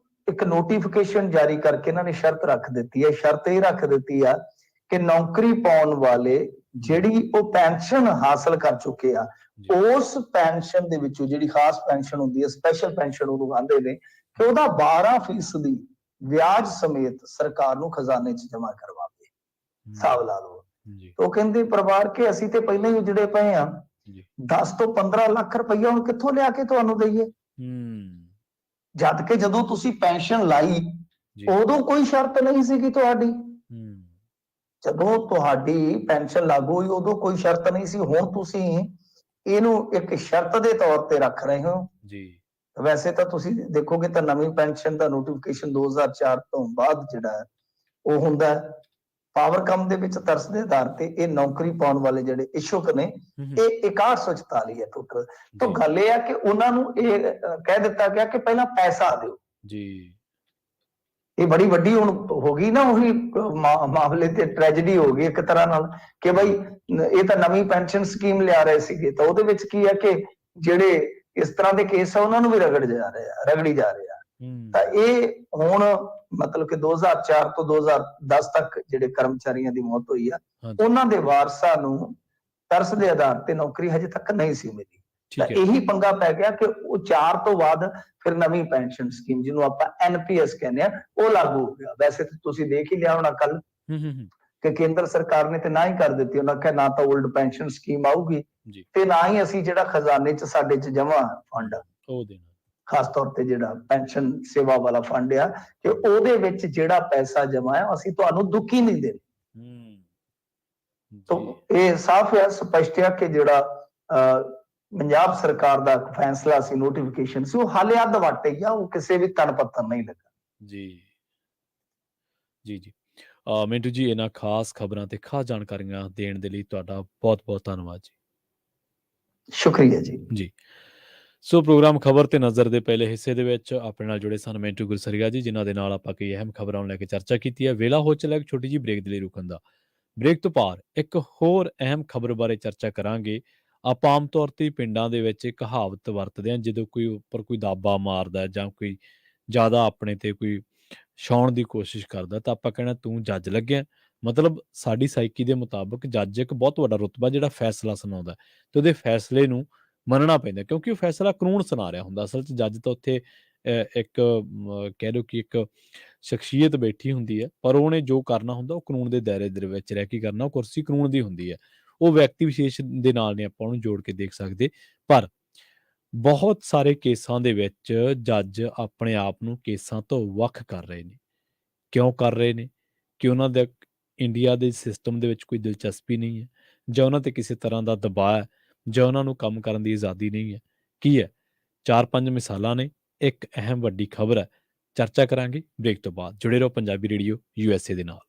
ਇੱਕ ਨੋਟੀਫਿਕੇਸ਼ਨ ਜਾਰੀ ਕਰਕੇ ਇਹਨਾਂ ਨੇ ਸ਼ਰਤ ਰੱਖ ਦਿੱਤੀ ਹੈ। ਸ਼ਰਤ ਇਹ ਰੱਖ ਦਿੱਤੀ ਆ ਕਿ ਨੌਕਰੀ ਪਾਉਣ ਵਾਲੇ ਜਿਹੜੀ ਉਹ ਪੈਨਸ਼ਨ ਹਾਸਲ ਕਰ ਚੁੱਕੇ ਆ, ਉਸ ਪੈਨਸ਼ਨ ਦੇ ਵਿੱਚੋਂ ਜਿਹੜੀ ਖਾਸ ਪੈਨਸ਼ਨ ਹੁੰਦੀ ਹੈ, ਸਪੈਸ਼ਲ ਪੈਨਸ਼ਨ ਉਹਨੂੰ ਆਂਦੇ ਨੇ, ਕਿ ਉਹਦਾ 12% ਵਿਆਜ ਸਮੇਤ ਸਰਕਾਰ ਨੂੰ ਖਜ਼ਾਨੇ 'ਚ ਜਮਾ ਕਰਵਾਵੇ। ਹਿਸਾਬ ਲਾ ਲਓ। ਉਹ ਕਹਿੰਦੇ ਪਰਿਵਾਰ ਕਿ ਅਸੀਂ ਤੇ ਪਹਿਲਾਂ ਹੀ ਉਜੜੇ ਪਏ ਆ, 10 ਤੋਂ 15 ਲੱਖ ਰੁਪਈਆ ਹੁਣ ਕਿੱਥੋਂ ਲਿਆ ਕੇ ਤੁਹਾਨੂੰ ਦਈਏ? ਜਦ ਕਿ ਜਦੋਂ ਤੁਸੀਂ ਪੈਨਸ਼ਨ ਲਾਈ ਉਦੋਂ ਕੋਈ ਸ਼ਰਤ ਨਹੀਂ ਸੀਗੀ ਤੁਹਾਡੀ। ਜਦੋਂ ਤੁਹਾਡੀ ਪੈਨਸ਼ਨ ਲਾਗੂ ਹੋਈ ਉਦੋਂ ਕੋਈ ਸ਼ਰਤ ਨਹੀਂ ਸੀ। ਹੁਣ ਤੁਸੀਂ ਇਹਨੂੰ ਇੱਕ ਸ਼ਰਤ ਦੇ ਤੌਰ ਤੇ ਰੱਖ ਰਹੇ ਹੋ ਜੀ। ਵੈਸੇ ਤਾਂ ਤੁਸੀਂ ਦੇਖੋਗੇ ਤਾਂ ਨਵੀਂ ਪੈਨਸ਼ਨ ਦਾ ਨੋਟੀਫਿਕੇਸ਼ਨ 2004 ਤੋਂ ਬਾਅਦ ਜਿਹੜਾ ਹੈ ਉਹ ਹੁੰਦਾ। ਪਾਵਰਕਾਮ ਦੇ ਵਿੱਚ ਤਰਸ ਦੇ ਆਧਾਰ ਤੇ ਇਹ ਨੌਕਰੀ ਪਾਉਣ ਵਾਲੇ ਜਿਹੜੇ ਇਛੁਕ ਨੇ, ਇਹ 6144 ਹੈ ਟੋਟਲ। ਤਾਂ ਗੱਲ ਇਹ ਹੈ ਕਿ ਉਹਨਾਂ ਨੂੰ ਇਹ ਕਹਿ ਦਿੱਤਾ ਗਿਆ ਕਿ ਪਹਿਲਾਂ ਪੈਸਾ ਦਿਓ ਜੀ। ਇਹ ਬੜੀ ਵੱਡੀ ਹੁਣ ਹੋ ਗਈ ਨਾ, ਉਹੀ ਮਾਮਲੇ ਤੇ ਟ੍ਰੈਜਡੀ ਹੋ ਗਈ ਇੱਕ ਤਰ੍ਹਾਂ ਨਾਲ, ਕਿ ਬਈ ਇਹ ਤਾਂ ਨਵੀਂ ਪੈਨਸ਼ਨ ਸਕੀਮ ਲਿਆ ਰਹੇ ਸੀਗੇ, ਤਾਂ ਉਹਦੇ ਵਿੱਚ ਕੀ ਹੈ ਕਿ ਜਿਹੜੇ ਇਸ ਤਰ੍ਹਾਂ ਦੇ ਕੇਸ ਆ ਉਹਨਾਂ ਨੂੰ ਵੀ ਰਗੜੀ ਜਾ ਰਿਹਾ। ਤਾਂ ਇਹ ਹੁਣ ਮਤਲਬ ਕਿ 2004 ਤੋਂ 2010 ਤੱਕ ਜਿਹੜੇ ਕਰਮਚਾਰੀਆਂ ਦੀ ਮੌਤ ਹੋਈ ਆ, ਉਹਨਾਂ ਦੇ ਵਾਰਸਾਂ ਨੂੰ ਤਰਸ ਦੇ ਆਧਾਰ ਤੇ ਨੌਕਰੀ ਹਜੇ ਤੱਕ ਨਹੀਂ ਸੀ ਮਿਲੀ। ਤਾਂ ਇਹੀ ਪੰਗਾ ਪੈ ਗਿਆ ਕਿ ਉਹ 4 ਤੋਂ ਬਾਅਦ ਫਿਰ ਨਵੀਂ ਪੈਨਸ਼ਨ ਸਕੀਮ, ਜਿਹਨੂੰ ਆਪਾਂ NPS ਕਹਿੰਦੇ ਆ, ਉਹ ਲਾਗੂ ਹੋ ਗਿਆ। ਵੈਸੇ ਤਾਂ ਤੁਸੀਂ ਦੇਖ ਹੀ ਲਿਆ ਹੋਣਾ ਕੱਲ ਕਿ ਕੇਂਦਰ ਸਰਕਾਰ ਨੇ ਤੇ ਨਾ ਹੀ ਕਰ ਦਿੱਤੀ। ਉਹਨਾਂ ਕਿਹਾ ਨਾ ਤਾਂ 올ਡ ਪੈਨਸ਼ਨ ਸਕੀਮ ਆਊਗੀ ਤੇ ਨਾ ਹੀ ਅਸੀਂ ਜਿਹੜਾ ਖਜ਼ਾਨੇ 'ਚ ਸਾਡੇ 'ਚ ਜਮਾ ਫੰਡ ਉਹ ਦੇਣਾ। ਖਾਸ ਤੌਰ ਤੇ ਜਿਹੜਾ ਪੈਨਸ਼ਨ ਸੇਵਾ ਵਾਲਾ ਫੰਡ ਆ, ਕਿ ਉਹਦੇ ਵਿੱਚ ਜਿਹੜਾ ਪੈਸਾ ਜਮਾ ਹੈ ਅਸੀਂ ਤੁਹਾਨੂੰ ਦੁੱਖੀ ਨਹੀਂ ਦੇਣਾ। ਜੀ ਇਹ ਸਾਫ਼ ਹੈ, ਸਪਸ਼ਟ ਹੈ ਕਿ ਜਿਹੜਾ ਪੰਜਾਬ ਸਰਕਾਰ ਦਾ ਫੈਸਲਾ ਸੀ, ਨੋਟੀਫਿਕੇਸ਼ਨ ਸੀ, ਉਹ ਹਾਲੇ ਅੱਧ ਵਾਟੇ ਗਿਆ, ਉਹ ਕਿਸੇ ਵੀ ਤਣ ਪੱਤਰ ਨਹੀਂ ਲੱਗਾ। ਜੀ ਜੀ ਜੀ ਮਿੰਟੂ ਜੀ, ਇਹਨਾਂ ਖਾਸ ਖਬਰਾਂ ਤੇ ਖਾਸ ਜਾਣਕਾਰੀਆਂ ਦੇਣ ਦੇ ਲਈ ਤੁਹਾਡਾ ਬਹੁਤ ਬਹੁਤ ਧੰਨਵਾਦ ਜੀ। ਸ਼ੁਕਰੀਆ ਜੀ। ਜੀ ਸੋ ਪ੍ਰੋਗਰਾਮ ਖਬਰ ਤੇ ਨਜ਼ਰ ਦੇ ਪਹਿਲੇ ਹਿੱਸੇ ਦੇ ਵਿੱਚ ਆਪਣੇ ਨਾਲ ਜੁੜੇ ਸਨ ਮਿੰਟੂ ਗੁਰਸਰੀਆ ਜੀ, ਜਿਨ੍ਹਾਂ ਦੇ ਨਾਲ ਆਪਾਂ ਕਈ ਅਹਿਮ ਖਬਰਾਂ ਨੂੰ ਲੈ ਕੇ ਚਰਚਾ ਕੀਤੀ ਹੈ। ਵੇਲਾ ਹੋ ਚੱਲਿਆ ਇੱਕ ਛੋਟੀ ਜਿਹੀ ਬ੍ਰੇਕ ਦੇ ਲਈ ਰੁਕਣ ਦਾ। ਬ੍ਰੇਕ ਤੋਂ ਪਾਰ ਇੱਕ ਹੋਰ ਅਹਿਮ ਖਬਰ ਬਾਰੇ ਚਰਚਾ ਕਰਾਂਗੇ। ਆਪਾਂ ਆਮ ਤੌਰ ਤੇ ਪਿੰਡਾਂ ਦੇ ਵਿੱਚ ਇੱਕ ਕਹਾਵਤ ਵਰਤਦੇ ਹਾਂ, ਜਦੋਂ ਕੋਈ ਉੱਪਰ ਕੋਈ ਦਾਬਾ ਮਾਰਦਾ ਜਾਂ ਕੋਈ ਜ਼ਿਆਦਾ ਆਪਣੇ ਤੇ ਕੋਈ ਛਾਉਣ ਦੀ ਕੋਸ਼ਿਸ਼ ਕਰਦਾ, ਤਾਂ ਆਪਾਂ ਕਹਿਣਾ ਤੂੰ ਜੱਜ ਲੱਗਿਆ। ਮਤਲਬ ਸਾਡੀ ਸਾਈਕੀ ਦੇ ਮੁਤਾਬਕ ਜੱਜ ਇੱਕ ਬਹੁਤ ਵੱਡਾ ਰੁਤਬਾ ਜਿਹੜਾ ਫੈਸਲਾ ਸੁਣਾਉਂਦਾ, ਤੇ ਉਹਦੇ ਫੈਸਲੇ ਨੂੰ ਮੰਨਣਾ ਪੈਂਦਾ, ਕਿਉਂਕਿ ਉਹ ਫੈਸਲਾ ਕਾਨੂੰਨ ਸੁਣਾ ਰਿਹਾ ਹੁੰਦਾ। ਅਸਲ 'ਚ ਜੱਜ ਤਾਂ ਉੱਥੇ ਇੱਕ ਕਹਿ ਲਓ ਕਿ ਇੱਕ ਸ਼ਖਸੀਅਤ ਬੈਠੀ ਹੁੰਦੀ ਹੈ, ਪਰ ਉਹਨੇ ਜੋ ਕਰਨਾ ਹੁੰਦਾ ਉਹ ਕਾਨੂੰਨ ਦੇ ਦਾਇਰੇ ਦੇ ਵਿੱਚ ਰਹਿ ਕੇ ਕਰਨਾ। ਉਹ ਕੁਰਸੀ ਕਾਨੂੰਨ ਦੀ ਹੁੰਦੀ ਹੈ, ਉਹ ਵਿਅਕਤੀ ਵਿਸ਼ੇਸ਼ ਦੇ ਨਾਲ ਨਹੀਂ ਆਪਾਂ ਉਹਨੂੰ ਜੋੜ ਕੇ ਦੇਖ ਸਕਦੇ। ਪਰ ਬਹੁਤ ਸਾਰੇ ਕੇਸਾਂ ਦੇ ਵਿੱਚ ਜੱਜ ਆਪਣੇ ਆਪ ਨੂੰ ਕੇਸਾਂ ਤੋਂ ਵੱਖ ਕਰ ਰਹੇ ਨੇ। ਕਿਉਂ ਕਰ ਰਹੇ ਨੇ? ਕਿ ਉਹਨਾਂ ਦਾ ਇੰਡੀਆ ਦੇ ਸਿਸਟਮ ਦੇ ਵਿੱਚ ਕੋਈ ਦਿਲਚਸਪੀ ਨਹੀਂ ਹੈ, ਜਾਂ ਉਹਨਾਂ ਤੇ ਕਿਸੇ ਤਰ੍ਹਾਂ ਦਾ ਦਬਾਅ ਹੈ, ਜਾਂ ਉਹਨਾਂ ਨੂੰ ਕੰਮ ਕਰਨ ਦੀ ਆਜ਼ਾਦੀ ਨਹੀਂ ਹੈ। ਕੀ ਹੈ? 4-5 ਮਿਸਾਲਾਂ ਨੇ, ਇੱਕ ਅਹਿਮ ਵੱਡੀ ਖਬਰ ਹੈ। ਚਰਚਾ ਕਰਾਂਗੇ ਬ੍ਰੇਕ ਤੋਂ ਬਾਅਦ। ਜੁੜੇ ਰਹੋ ਪੰਜਾਬੀ ਰੇਡੀਓ USA ਦੇ ਨਾਲ।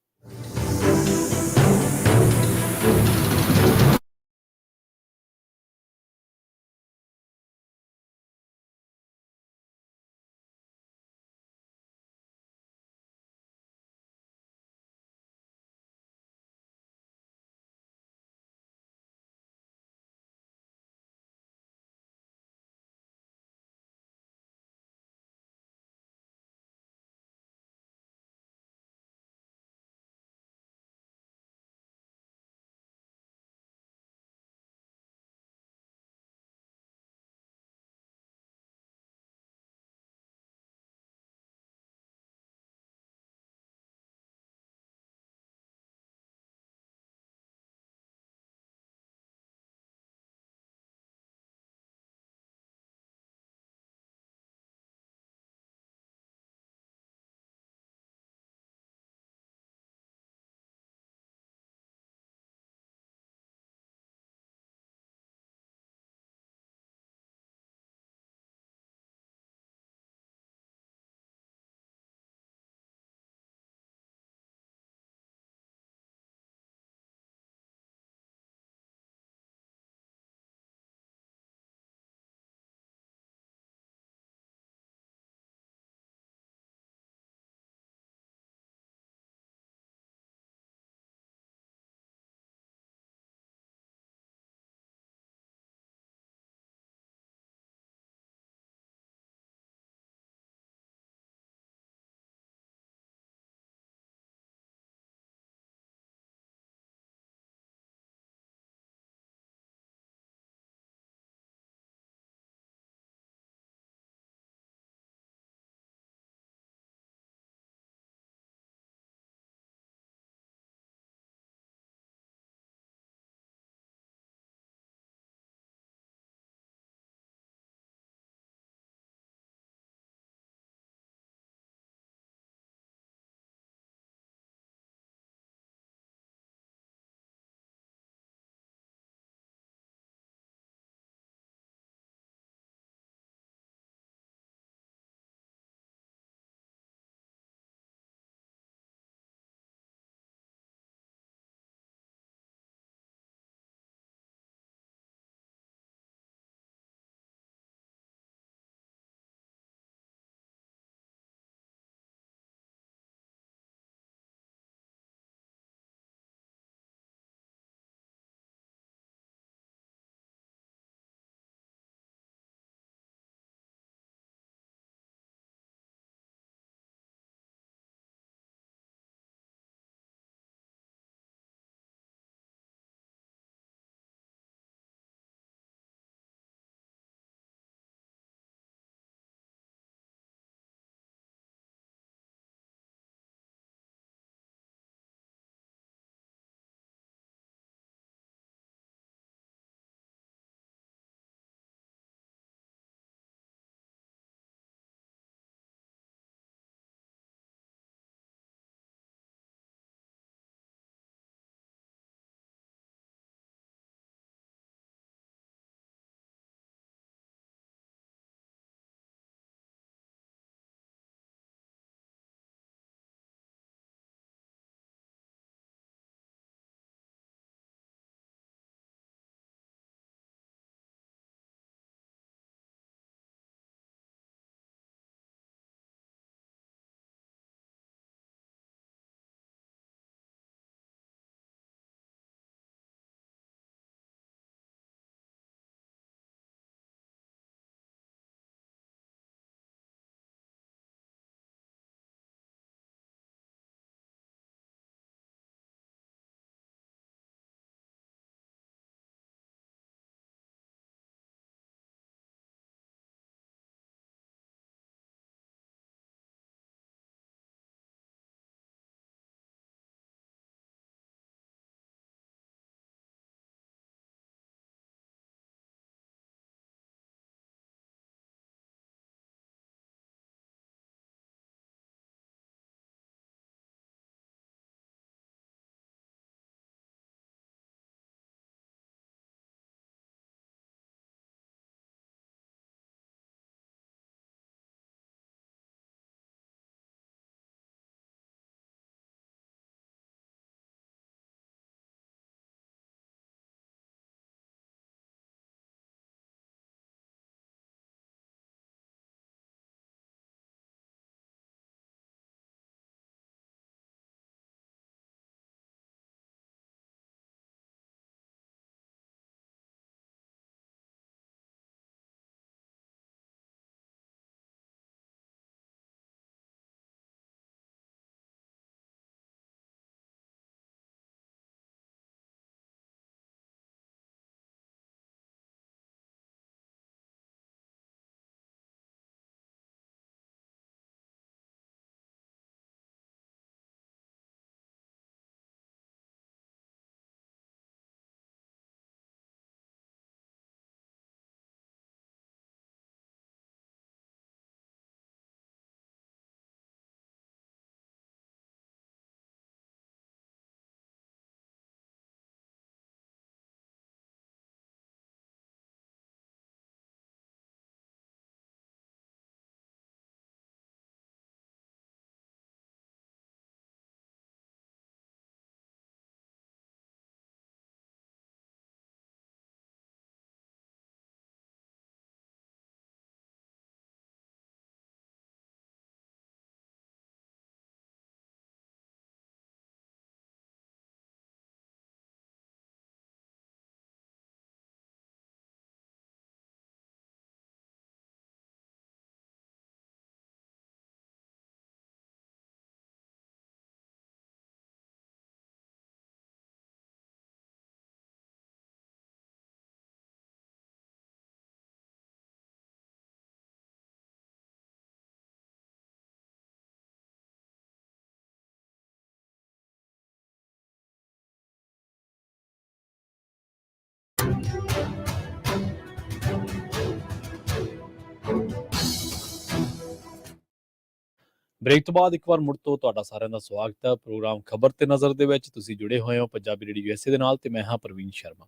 ਬ੍ਰੇਕ ਤੋਂ ਬਾਅਦ ਇੱਕ ਵਾਰ ਮੁੜ ਤੋਂ ਤੁਹਾਡਾ ਸਾਰਿਆਂ ਦਾ ਸਵਾਗਤ ਹੈ ਪ੍ਰੋਗਰਾਮ ਖਬਰ ਤੇ ਨਜ਼ਰ ਦੇ ਵਿੱਚ। ਤੁਸੀਂ ਜੁੜੇ ਹੋਏ ਹੋ ਪੰਜਾਬੀ ਰੇਡੀਓ ਯੂਐਸਏ ਦੇ ਨਾਲ ਤੇ ਮੈਂ ਹਾਂ ਪ੍ਰਵੀਨ ਸ਼ਰਮਾ।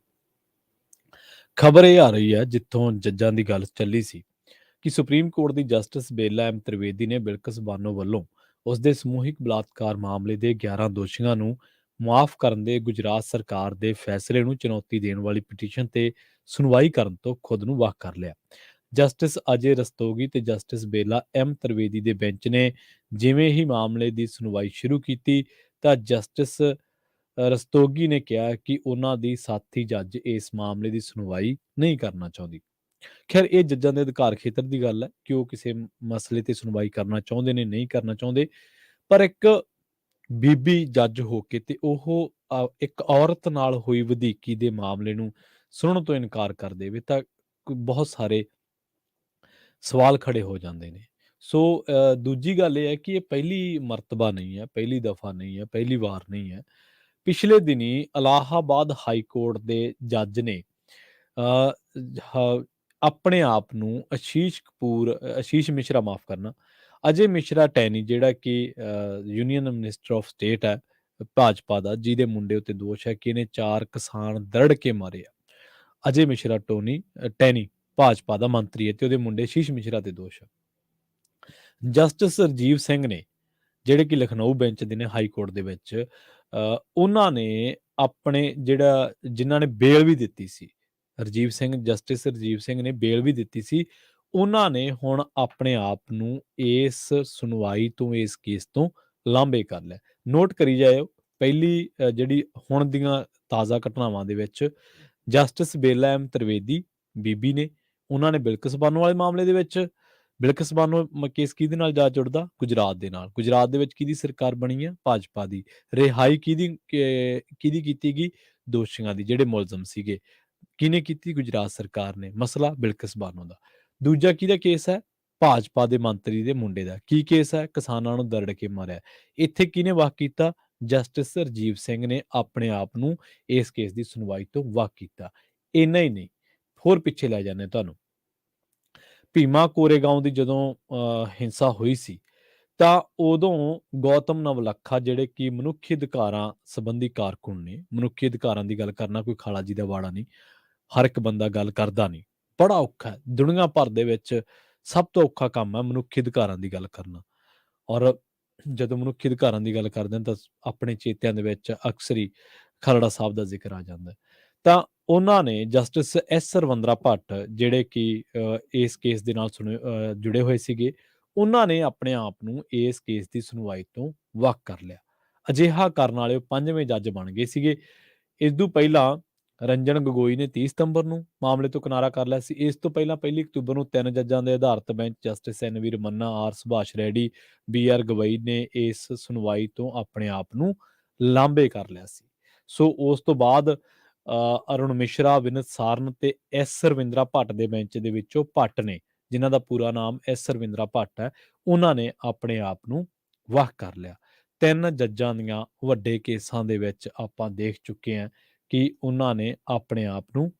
ਖਬਰ ਇਹ ਆ ਰਹੀ ਹੈ ਜਿੱਥੋਂ ਜੱਜਾਂ ਦੀ ਗੱਲ ਚੱਲੀ ਸੀ ਕਿ ਸੁਪਰੀਮ ਕੋਰਟ ਦੀ ਜਸਟਿਸ ਬੇਲਾ ਐਮ ਤ੍ਰਿਵੇਦੀ ਨੇ ਬਿਲਕਿਸ ਬਾਨੋ ਵੱਲੋਂ ਉਸ ਦੇ ਸਮੂਹਿਕ ਬਲਾਤਕਾਰ ਮਾਮਲੇ ਦੇ 11 ਦੋਸ਼ੀਆਂ ਨੂੰ ਮੁਆਫ ਕਰਨ ਦੇ ਗੁਜਰਾਤ ਸਰਕਾਰ ਦੇ ਫੈਸਲੇ ਨੂੰ ਚੁਣੌਤੀ ਦੇਣ ਵਾਲੀ ਪਟੀਸ਼ਨ ਤੇ ਸੁਣਵਾਈ ਕਰਨ ਤੋਂ ਖੁਦ ਨੂੰ ਵੱਖ ਕਰ ਲਿਆ। ਜਸਟਿਸ ਅਜੇ ਰਸਤੋਗੀ ਤੇ ਜਸਟਿਸ ਬੇਲਾ ਐਮ ਤ੍ਰਿਵੇਦੀ ਦੇ ਬੈਂਚ ਨੇ ਜਿਵੇਂ ਹੀ ਮਾਮਲੇ ਦੀ ਸੁਣਵਾਈ ਸ਼ੁਰੂ ਕੀਤੀ ਤਾਂ ਜਸਟਿਸ ਰਸਤੋਗੀ ਨੇ ਕਿਹਾ ਕਿ ਉਹਨਾਂ ਦੀ ਸਾਥੀ ਜੱਜ ਇਸ ਮਾਮਲੇ ਦੀ ਸੁਣਵਾਈ ਨਹੀਂ ਕਰਨਾ ਚਾਹੁੰਦੀ। ਖੈਰ ਇਹ ਜੱਜਾਂ ਦੇ ਅਧਿਕਾਰ ਖੇਤਰ ਦੀ ਗੱਲ ਹੈ ਕਿ ਉਹ ਕਿਸੇ ਮਸਲੇ ਤੇ ਸੁਣਵਾਈ ਕਰਨਾ ਚਾਹੁੰਦੇ ਨੇ ਨਹੀਂ ਕਰਨਾ ਚਾਹੁੰਦੇ, ਪਰ ਇੱਕ ਬੀਬੀ ਜੱਜ ਹੋ ਕੇ ਤੇ ਉਹ ਇੱਕ ਔਰਤ ਨਾਲ ਹੋਈ ਵਧੀਕੀ ਦੇ ਮਾਮਲੇ ਨੂੰ ਸੁਣਨ ਤੋਂ ਇਨਕਾਰ ਕਰ ਦੇਵੇ ਤਾਂ ਬਹੁਤ ਸਾਰੇ ਸਵਾਲ ਖੜੇ ਹੋ ਜਾਂਦੇ ਨੇ। ਸੋ ਦੂਜੀ ਗੱਲ ਇਹ ਹੈ ਕਿ ਇਹ ਪਹਿਲੀ ਮਰਤਬਾ ਨਹੀਂ ਹੈ, ਪਹਿਲੀ ਦਫਾ ਨਹੀਂ ਹੈ, ਪਹਿਲੀ ਵਾਰ ਨਹੀਂ ਹੈ। ਪਿਛਲੇ ਦਿਨੀ ਇਲਾਹਾਬਾਦ ਹਾਈ ਕੋਰਟ ਦੇ ਜੱਜ ਨੇ ਅ, ਹ- ਆਪਣੇ ਆਪ ਨੂੰ ਆਸ਼ੀਸ਼ ਮਿਸ਼ਰਾ ਮਾਫ ਕਰਨਾ, ਅਜੇ ਮਿਸ਼ਰਾ ਟੈਨੀ ਜਿਹੜਾ ਕਿ ਯੂਨੀਅਨ ਮਿਨਿਸਟਰ ਆਫ ਸਟੇਟ ਹੈ ਭਾਜਪਾ ਦਾ, ਜਿਹਦੇ ਮੁੰਡੇ ਉੱਤੇ ਦੋਸ਼ ਹੈ ਕਿ ਇਹਨੇ 4 ਕਿਸਾਨ ਦਰੜ ਕੇ ਮਾਰੇ ਆ। ਅਜੇ ਮਿਸ਼ਰਾ ਟੈਨੀ ਭਾਜਪਾ ਦਾ ਮੰਤਰੀ ਹੈ ਤੇ ਉਹਦੇ ਮੁੰਡੇ ਆਸ਼ੀਸ਼ ਮਿਸ਼ਰਾ ਤੇ ਦੋਸ਼ ਹੈ। ਜਸਟਿਸ ਰਜੀਵ ਸਿੰਘ ਨੇ ਜਿਹੜੇ ਕਿ ਲਖਨਊ ਬੈਂਚ ਦੇ ਨੇ ਹਾਈ ਕੋਰਟ ਦੇ ਵਿੱਚ, ਉਹਨਾਂ ਨੇ ਆਪਣੇ ਜਿਨ੍ਹਾਂ ਨੇ ਬੇਲ ਵੀ ਦਿੱਤੀ ਸੀ, ਜਸਟਿਸ ਰਜੀਵ ਸਿੰਘ ਨੇ ਬੇਲ ਵੀ ਦਿੱਤੀ ਸੀ, ਉਹਨਾਂ ਨੇ ਹੁਣ ਆਪਣੇ ਆਪ ਨੂੰ ਇਸ ਸੁਣਵਾਈ ਤੋਂ, ਇਸ ਕੇਸ ਤੋਂ ਲਾਂਭੇ ਕਰ ਲਿਆ। ਨੋਟ ਕਰੀ ਜਾਇਓ, ਪਹਿਲੀ ਜਿਹੜੀ ਹੁਣ ਦੀਆਂ ਤਾਜ਼ਾ ਘਟਨਾਵਾਂ ਦੇ ਵਿੱਚ ਜਸਟਿਸ ਬੇਲਾ ਐਮ ਤ੍ਰਿਵੇਦੀ ਬੀਬੀ ਨੇ, ਉਹਨਾਂ ਨੇ ਬਿਲਕਿਸ ਬਾਨੋ ਵਾਲੇ ਮਾਮਲੇ ਦੇ ਵਿੱਚ, ਬਿਲਕਿਸ ਬਾਨੋ ਕੇਸ ਕਿਹਦੇ ਨਾਲ ਜਾ ਜੁੜਦਾ? ਗੁਜਰਾਤ ਦੇ ਨਾਲ। ਗੁਜਰਾਤ ਦੇ ਵਿੱਚ ਕਿਹਦੀ ਸਰਕਾਰ ਬਣੀ ਹੈ? ਭਾਜਪਾ ਦੀ। ਰਿਹਾਈ ਕਿਹਦੀ ਕੀਤੀ ਗਈ? ਦੋਸ਼ੀਆਂ ਦੀ, ਜਿਹੜੇ ਮੁਲਜ਼ਮ ਸੀਗੇ। ਕਿਹਨੇ ਕੀਤੀ? ਗੁਜਰਾਤ ਸਰਕਾਰ ਨੇ। ਮਸਲਾ ਬਿਲਕਿਸ ਬਾਨੋ ਦਾ। ਦੂਜਾ ਕਿਹਦਾ ਕੇਸ ਹੈ? ਭਾਜਪਾ ਦੇ ਮੰਤਰੀ ਦੇ ਮੁੰਡੇ ਦਾ। ਕੀ ਕੇਸ ਹੈ? ਕਿਸਾਨਾਂ ਨੂੰ ਦਰੜ ਕੇ ਮਾਰਿਆ। ਇੱਥੇ ਕਿਹਨੇ ਵੱਖ ਕੀਤਾ? ਜਸਟਿਸ ਰਜੀਵ ਸਿੰਘ ਨੇ ਆਪਣੇ ਆਪ ਨੂੰ ਇਸ ਕੇਸ ਦੀ ਸੁਣਵਾਈ ਤੋਂ ਵੱਖ ਕੀਤਾ। ਇੰਨਾ ਹੀ ਨਹੀਂ, ਹੋਰ ਪਿੱਛੇ ਲੈ ਜਾਂਦੇ ਤੁਹਾਨੂੰ। ਭੀਮਾ ਕੋਰੇਗਾਂਵ ਦੀ ਜਦੋਂ ਹਿੰਸਾ ਹੋਈ ਸੀ ਤਾਂ ਉਦੋਂ ਗੌਤਮ ਨਵਲੱਖਾ ਜਿਹੜੇ ਕਿ ਮਨੁੱਖੀ ਅਧਿਕਾਰਾਂ ਸੰਬੰਧੀ ਕਾਰਕੁਨ ਨੇ, ਮਨੁੱਖੀ ਅਧਿਕਾਰਾਂ ਦੀ ਗੱਲ ਕਰਨਾ ਕੋਈ ਖਾਲਾ ਜੀ ਦਾ ਵਾੜਾ ਨਹੀਂ, ਹਰ ਇੱਕ ਬੰਦਾ ਗੱਲ ਕਰਦਾ ਨਹੀਂ, ਬੜਾ ਔਖਾ ਹੈ। ਦੁਨੀਆ ਭਰ ਦੇ ਵਿੱਚ ਸਭ ਤੋਂ ਔਖਾ ਕੰਮ ਹੈ ਮਨੁੱਖੀ ਅਧਿਕਾਰਾਂ ਦੀ ਗੱਲ ਕਰਨਾ। ਔਰ ਜਦੋਂ ਮਨੁੱਖੀ ਅਧਿਕਾਰਾਂ ਦੀ ਗੱਲ ਕਰਦੇ ਹਾਂ ਤਾਂ ਆਪਣੇ ਚੇਤਿਆਂ ਦੇ ਵਿੱਚ ਅਕਸਰ ਹੀ ਖਾਲੜਾ ਸਾਹਿਬ ਦਾ ਜ਼ਿਕਰ ਆ ਜਾਂਦਾ ਹੈ। ਤਾਂ ਉਹਨਾਂ ਨੇ ਜਸਟਿਸ ਐਸ ਰਵਿੰਦਰਾ ਭੱਟ ਜਿਹੜੇ ਕਿ ਇਸ ਕੇਸ ਦੇ ਨਾਲ ਜੁੜੇ ਹੋਏ ਸੀਗੇ, ਉਹਨਾਂ ਨੇ ਆਪਣੇ ਆਪ ਨੂੰ ਇਸ ਕੇਸ ਦੀ ਸੁਣਵਾਈ ਤੋਂ ਵੱਖ ਕਰ ਲਿਆ। ਅਜਿਹਾ ਕਰਨ ਵਾਲੇ ਉਹ 5ਵੇਂ ਜੱਜ ਬਣ ਗਏ ਸੀਗੇ। ਇਸ ਤੋਂ ਪਹਿਲਾਂ ਰੰਜਨ ਗਗੋਈ ਨੇ 30 ਸਤੰਬਰ ਨੂੰ ਮਾਮਲੇ ਤੋਂ ਕਿਨਾਰਾ ਕਰ ਲਿਆ ਸੀ। ਇਸ ਤੋਂ ਪਹਿਲਾਂ 1 ਅਕਤੂਬਰ ਨੂੰ 3 ਜੱਜਾਂ ਦੇ ਆਧਾਰਿਤ bench justice N V Ramana, R Subhash Reddy, B R Gavai ਨੇ ਇਸ ਸੁਣਵਾਈ ਤੋਂ ਆਪਣੇ ਆਪ ਨੂੰ ਲਾਂਭੇ ਕਰ ਲਿਆ ਸੀ। ਸੋ ਉਸ ਤੋਂ ਬਾਅਦ ਅਰੁਣ ਮਿਸ਼ਰਾ, ਵਿਨਿਤ ਸਾਰਨ ਤੇ ਐਸ ਰਵਿੰਦਰਾ ਭੱਟ ਦੇ ਬੈਂਚ ਦੇ ਵਿੱਚੋਂ ਭੱਟ ਨੇ, ਜਿਨ੍ਹਾਂ ਦਾ ਪੂਰਾ ਨਾਮ ਐਸ ਰਵਿੰਦਰਾ ਭੱਟ ਹੈ, ਉਹਨਾਂ ਨੇ ਆਪਣੇ ਆਪ ਨੂੰ ਵੱਖ ਕਰ ਲਿਆ। 3 ਜੱਜਾਂ ਦੀਆਂ ਵੱਡੇ ਕੇਸਾਂ ਦੇ ਵਿੱਚ ਆਪਾਂ ਦੇਖ ਚੁੱਕੇ ਹਾਂ ਕਿ ਉਹਨਾਂ ਨੇ ਆਪਣੇ ਆਪ ਨੂੰ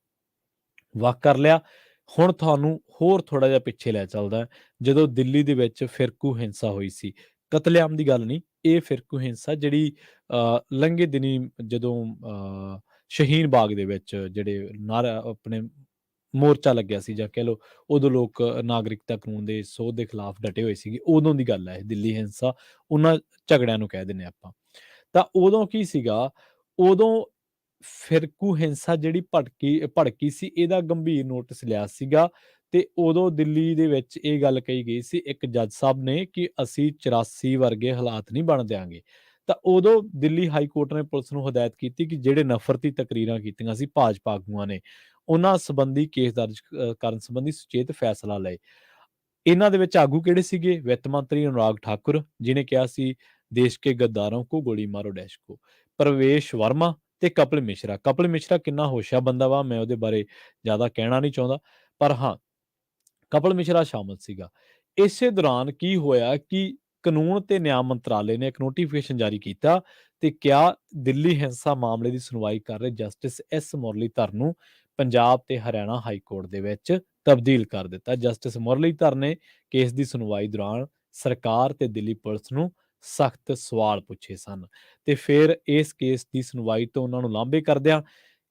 ਵੱਖ ਕਰ ਲਿਆ। ਹੁਣ ਤੁਹਾਨੂੰ ਹੋਰ ਥੋੜਾ ਜਿਹਾ ਪਿੱਛੇ ਲੈ ਚੱਲਦਾ। ਜਦੋਂ ਦਿੱਲੀ ਦੇ ਵਿੱਚ ਫਿਰਕੂ ਹਿੰਸਾ ਹੋਈ ਸੀ, ਕਤਲੇਆਮ ਦੀ ਗੱਲ ਨਹੀਂ, ਇਹ ਫਿਰਕੂ ਹਿੰਸਾ ਜਿਹੜੀ ਲੰਘੇ ਦਿਨੀ ਜਦੋਂ ਸ਼ਹੀਨ ਬਾਗ ਦੇ ਵਿੱਚ ਜਿਹੜੇ ਨਾਰਾ ਆਪਣੇ ਮੋਰਚਾ ਲੱਗਿਆ ਸੀ ਜਾਂ ਕਹਿ ਲਓ, ਉਦੋਂ ਲੋਕ ਨਾਗਰਿਕਤਾ ਕਾਨੂੰਨ ਦੇ ਸੋਧ ਦੇ ਖਿਲਾਫ ਡਟੇ ਹੋਏ ਸੀਗੇ, ਉਦੋਂ ਦੀ ਗੱਲ ਹੈ ਇਹ ਦਿੱਲੀ ਹਿੰਸਾ, ਉਹਨਾਂ ਝਗੜਿਆਂ ਨੂੰ ਕਹਿ ਦਿੰਦੇ ਆਪਾਂ। ਤਾਂ ਉਦੋਂ ਕੀ ਸੀਗਾ, ਉਦੋਂ ਫਿਰਕੂ ਹਿੰਸਾ ਜਿਹੜੀ ਭੜਕੀ ਸੀ, ਇਹਦਾ ਗੰਭੀਰ ਨੋਟਿਸ ਲਿਆ ਸੀਗਾ ਤੇ ਉਦੋਂ ਦਿੱਲੀ ਦੇ ਵਿੱਚ ਇਹ ਗੱਲ ਕਹੀ ਗਈ ਸੀ ਇੱਕ ਜੱਜ ਸਾਹਿਬ ਨੇ ਕਿ ਅਸੀਂ 84 ਵਰਗੇ ਹਾਲਾਤ ਨਹੀਂ ਬਣ ਦਿਆਂਗੇ। ਤਾਂ ਉਦੋਂ ਦਿੱਲੀ ਹਾਈ ਕੋਰਟ ਨੇ ਪੁਲਿਸ ਨੂੰ ਹਦਾਇਤ ਕੀਤੀ ਕਿ ਜਿਹੜੇ ਨਫ਼ਰਤੀ ਤਕਰੀਰਾਂ ਕੀਤੀਆਂ ਸੀ ਭਾਜਪਾ ਆਗੂਆਂ ਨੇ, ਉਹਨਾਂ ਸੰਬੰਧੀ ਕੇਸ ਦਰਜ ਕਰਨ ਸੰਬੰਧੀ ਸੁਚੇਤ ਫੈਸਲਾ ਲਏ। ਇਹਨਾਂ ਦੇ ਵਿੱਚ ਆਗੂ ਕਿਹੜੇ ਸੀਗੇ? ਵਿੱਤ ਮੰਤਰੀ ਅਨੁਰਾਗ ਠਾਕੁਰ, ਜਿਹਨੇ ਕਿਹਾ ਸੀ ਦੇਸ਼ ਕੇ ਗੱਦਾਰੋਂ ਕੋ ਗੋਲੀ ਮਾਰੋ ਡੈਸ਼ ਕੋ, ਪ੍ਰਵੇਸ਼ ਵਰਮਾ ਤੇ ਕਪਿਲ ਮਿਸ਼ਰਾ। ਕਪਿਲ ਮਿਸ਼ਰਾ ਕਿੰਨਾ ਹੋਸ਼ਿਆ ਬੰਦਾ ਵਾ, ਮੈਂ ਉਹਦੇ ਬਾਰੇ ਜ਼ਿਆਦਾ ਕਹਿਣਾ ਨਹੀਂ ਚਾਹੁੰਦਾ, ਪਰ ਹਾਂ ਕਪਿਲ ਮਿਸ਼ਰਾ ਸ਼ਾਮਲ ਸੀਗਾ। ਇਸੇ ਦੌਰਾਨ ਕੀ ਹੋਇਆ ਕਿ ਕਾਨੂੰਨ ਤੇ ਨਿਆਂ ਮੰਤਰਾਲੇ ਨੇ ਇੱਕ ਨੋਟੀਫਿਕੇਸ਼ਨ ਜਾਰੀ ਕੀਤਾ ਤੇ ਕਿਹਾ ਦਿੱਲੀ ਹਿੰਸਾ ਮਾਮਲੇ ਦੀ ਸੁਣਵਾਈ ਕਰ ਰਹੇ ਜਸਟਿਸ ਐਸ ਮੁਰਲੀਧਰ ਨੂੰ ਪੰਜਾਬ ਤੇ ਹਰਿਆਣਾ ਹਾਈ ਕੋਰਟ ਦੇ ਵਿੱਚ ਤਬਦੀਲ ਕਰ ਦਿੱਤਾ। ਜਸਟਿਸ ਮੁਰਲੀਧਰ ਨੇ ਕੇਸ ਦੀ ਸੁਣਵਾਈ ਦੌਰਾਨ ਸਰਕਾਰ ਤੇ ਦਿੱਲੀ ਪੁਲਿਸ ਨੂੰ ਸਖਤ ਸਵਾਲ ਪੁੱਛੇ ਸਨ ਤੇ ਫਿਰ ਇਸ ਕੇਸ ਦੀ ਸੁਣਵਾਈ ਤੋਂ ਉਹਨਾਂ ਨੂੰ ਲਾਂਭੇ ਕਰਦਿਆਂ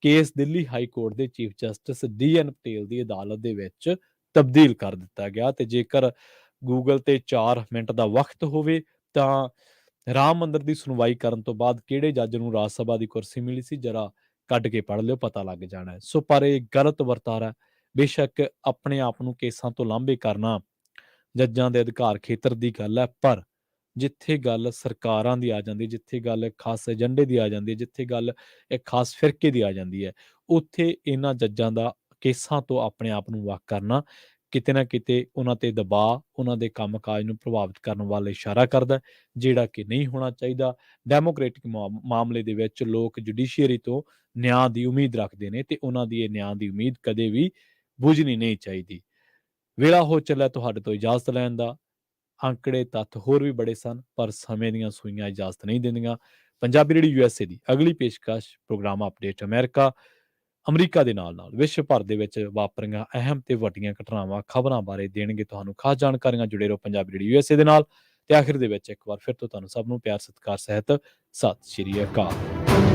ਕੇਸ ਦਿੱਲੀ ਹਾਈ ਕੋਰਟ ਦੇ ਚੀਫ ਜਸਟਿਸ ਡੀ.ਐਨ. ਪਟੇਲ ਦੀ ਅਦਾਲਤ ਦੇ ਵਿੱਚ ਤਬਦੀਲ ਕਰ ਦਿੱਤਾ ਗਿਆ ਤੇ ਜੇਕਰ ਗੂਗਲ ਤੇ 4 ਮਿੰਟ ਦਾ ਵਕਤ ਹੋਵੇ ਤਾਂ ਰਾਮ ਮੰਦਰ ਦੀ ਸੁਣਵਾਈ ਕਰਨ ਤੋਂ ਬਾਅਦ ਕਿਹੜੇ ਜੱਜ ਨੂੰ ਰਾਜ ਸਭਾ ਦੀ ਕੁਰਸੀ ਮਿਲੀ ਸੀ, ਜਰਾ ਕੱਢ ਕੇ ਪੜ੍ਹ ਲਿਓ, ਪਤਾ ਲੱਗ ਜਾਣਾ ਹੈ। ਸੋ ਪਰ ਇਹ ਗਲਤ ਵਰਤਾਰਾ ਹੈ। ਬੇਸ਼ੱਕ ਆਪਣੇ ਆਪ ਨੂੰ ਕੇਸਾਂ ਤੋਂ ਲਾਂਭੇ ਕਰਨਾ ਜੱਜਾਂ ਦੇ ਅਧਿਕਾਰ ਖੇਤਰ ਦੀ ਗੱਲ ਹੈ, ਪਰ ਜਿੱਥੇ ਗੱਲ ਸਰਕਾਰਾਂ ਦੀ ਆ ਜਾਂਦੀ, ਜਿੱਥੇ ਗੱਲ ਖਾਸ ਏਜੰਡੇ ਦੀ ਆ ਜਾਂਦੀ ਹੈ, ਜਿੱਥੇ ਗੱਲ ਇੱਕ ਖਾਸ ਫਿਰਕੇ ਦੀ ਆ ਜਾਂਦੀ ਹੈ, ਉੱਥੇ ਇਹਨਾਂ ਜੱਜਾਂ ਦਾ ਕੇਸਾਂ ਤੋਂ ਆਪਣੇ ਆਪ ਨੂੰ ਵੱਖ ਕਰਨਾ ਕਿਤੇ ਨਾ ਕਿਤੇ ਉਹਨਾਂ ਤੇ ਦਬਾਅ, ਉਹਨਾਂ ਦੇ ਕੰਮਕਾਜ ਨੂੰ ਪ੍ਰਭਾਵਿਤ ਕਰਨ ਵੱਲ ਇਸ਼ਾਰਾ ਕਰਦਾ, ਜਿਹੜਾ ਕਿ ਨਹੀਂ ਹੋਣਾ ਚਾਹੀਦਾ। ਡੈਮੋਕ੍ਰੈਟਿਕ ਮਾਮਲੇ ਦੇ ਵਿੱਚ ਲੋਕ ਜੁਡੀਸ਼ੀਅਰੀ ਤੋਂ ਨਿਆਂ ਦੀ ਉਮੀਦ ਰੱਖਦੇ ਨੇ ਤੇ ਉਹਨਾਂ ਦੀ ਇਹ ਨਿਆਂ ਦੀ ਉਮੀਦ ਕਦੇ ਵੀ ਬੁਝਣੀ ਨਹੀਂ ਚਾਹੀਦੀ। ਵੇਲਾ ਹੋ ਚੱਲਿਆ ਤੁਹਾਡੇ ਤੋਂ ਇਜਾਜ਼ਤ ਲੈਣ ਦਾ। ਅੰਕੜੇ ਤੱਥ ਹੋਰ ਵੀ ਬੜੇ ਸਨ, ਪਰ ਸਮੇਂ ਦੀਆਂ ਸੂਈਆਂ ਇਜਾਜ਼ਤ ਨਹੀਂ ਦਿੰਦੀਆਂ। ਪੰਜਾਬੀ ਰੇਡੀਓ USA ਦੀ ਅਗਲੀ ਪੇਸ਼ਕਸ਼ ਪ੍ਰੋਗਰਾਮ ਅਪਡੇਟ ਅਮਰੀਕਾ ਦੇ ਨਾਲ ਵਿਸ਼ਵ ਭਰ ਦੇ ਵਿੱਚ ਵਾਪਰੀਆਂ ਅਹਿਮ ਤੇ ਵੱਡੀਆਂ ਘਟਨਾਵਾਂ, ਖਬਰਾਂ ਬਾਰੇ ਦੇਣਗੇ ਤੁਹਾਨੂੰ ਖਾਸ ਜਾਣਕਾਰੀਆਂ। ਜੁੜੇ ਰਹੋ ਪੰਜਾਬੀ ਰੇਡੀਓ USA ਦੇ ਨਾਲ ਤੇ ਆਖਿਰ ਦੇ ਵਿੱਚ ਇੱਕ ਵਾਰ ਫਿਰ ਤੋਂ ਤੁਹਾਨੂੰ ਸਭ ਨੂੰ ਪਿਆਰ ਸਤਿਕਾਰ ਸਹਿਤ ਸਤਿ ਸ਼੍ਰੀ ਅਕਾਲ।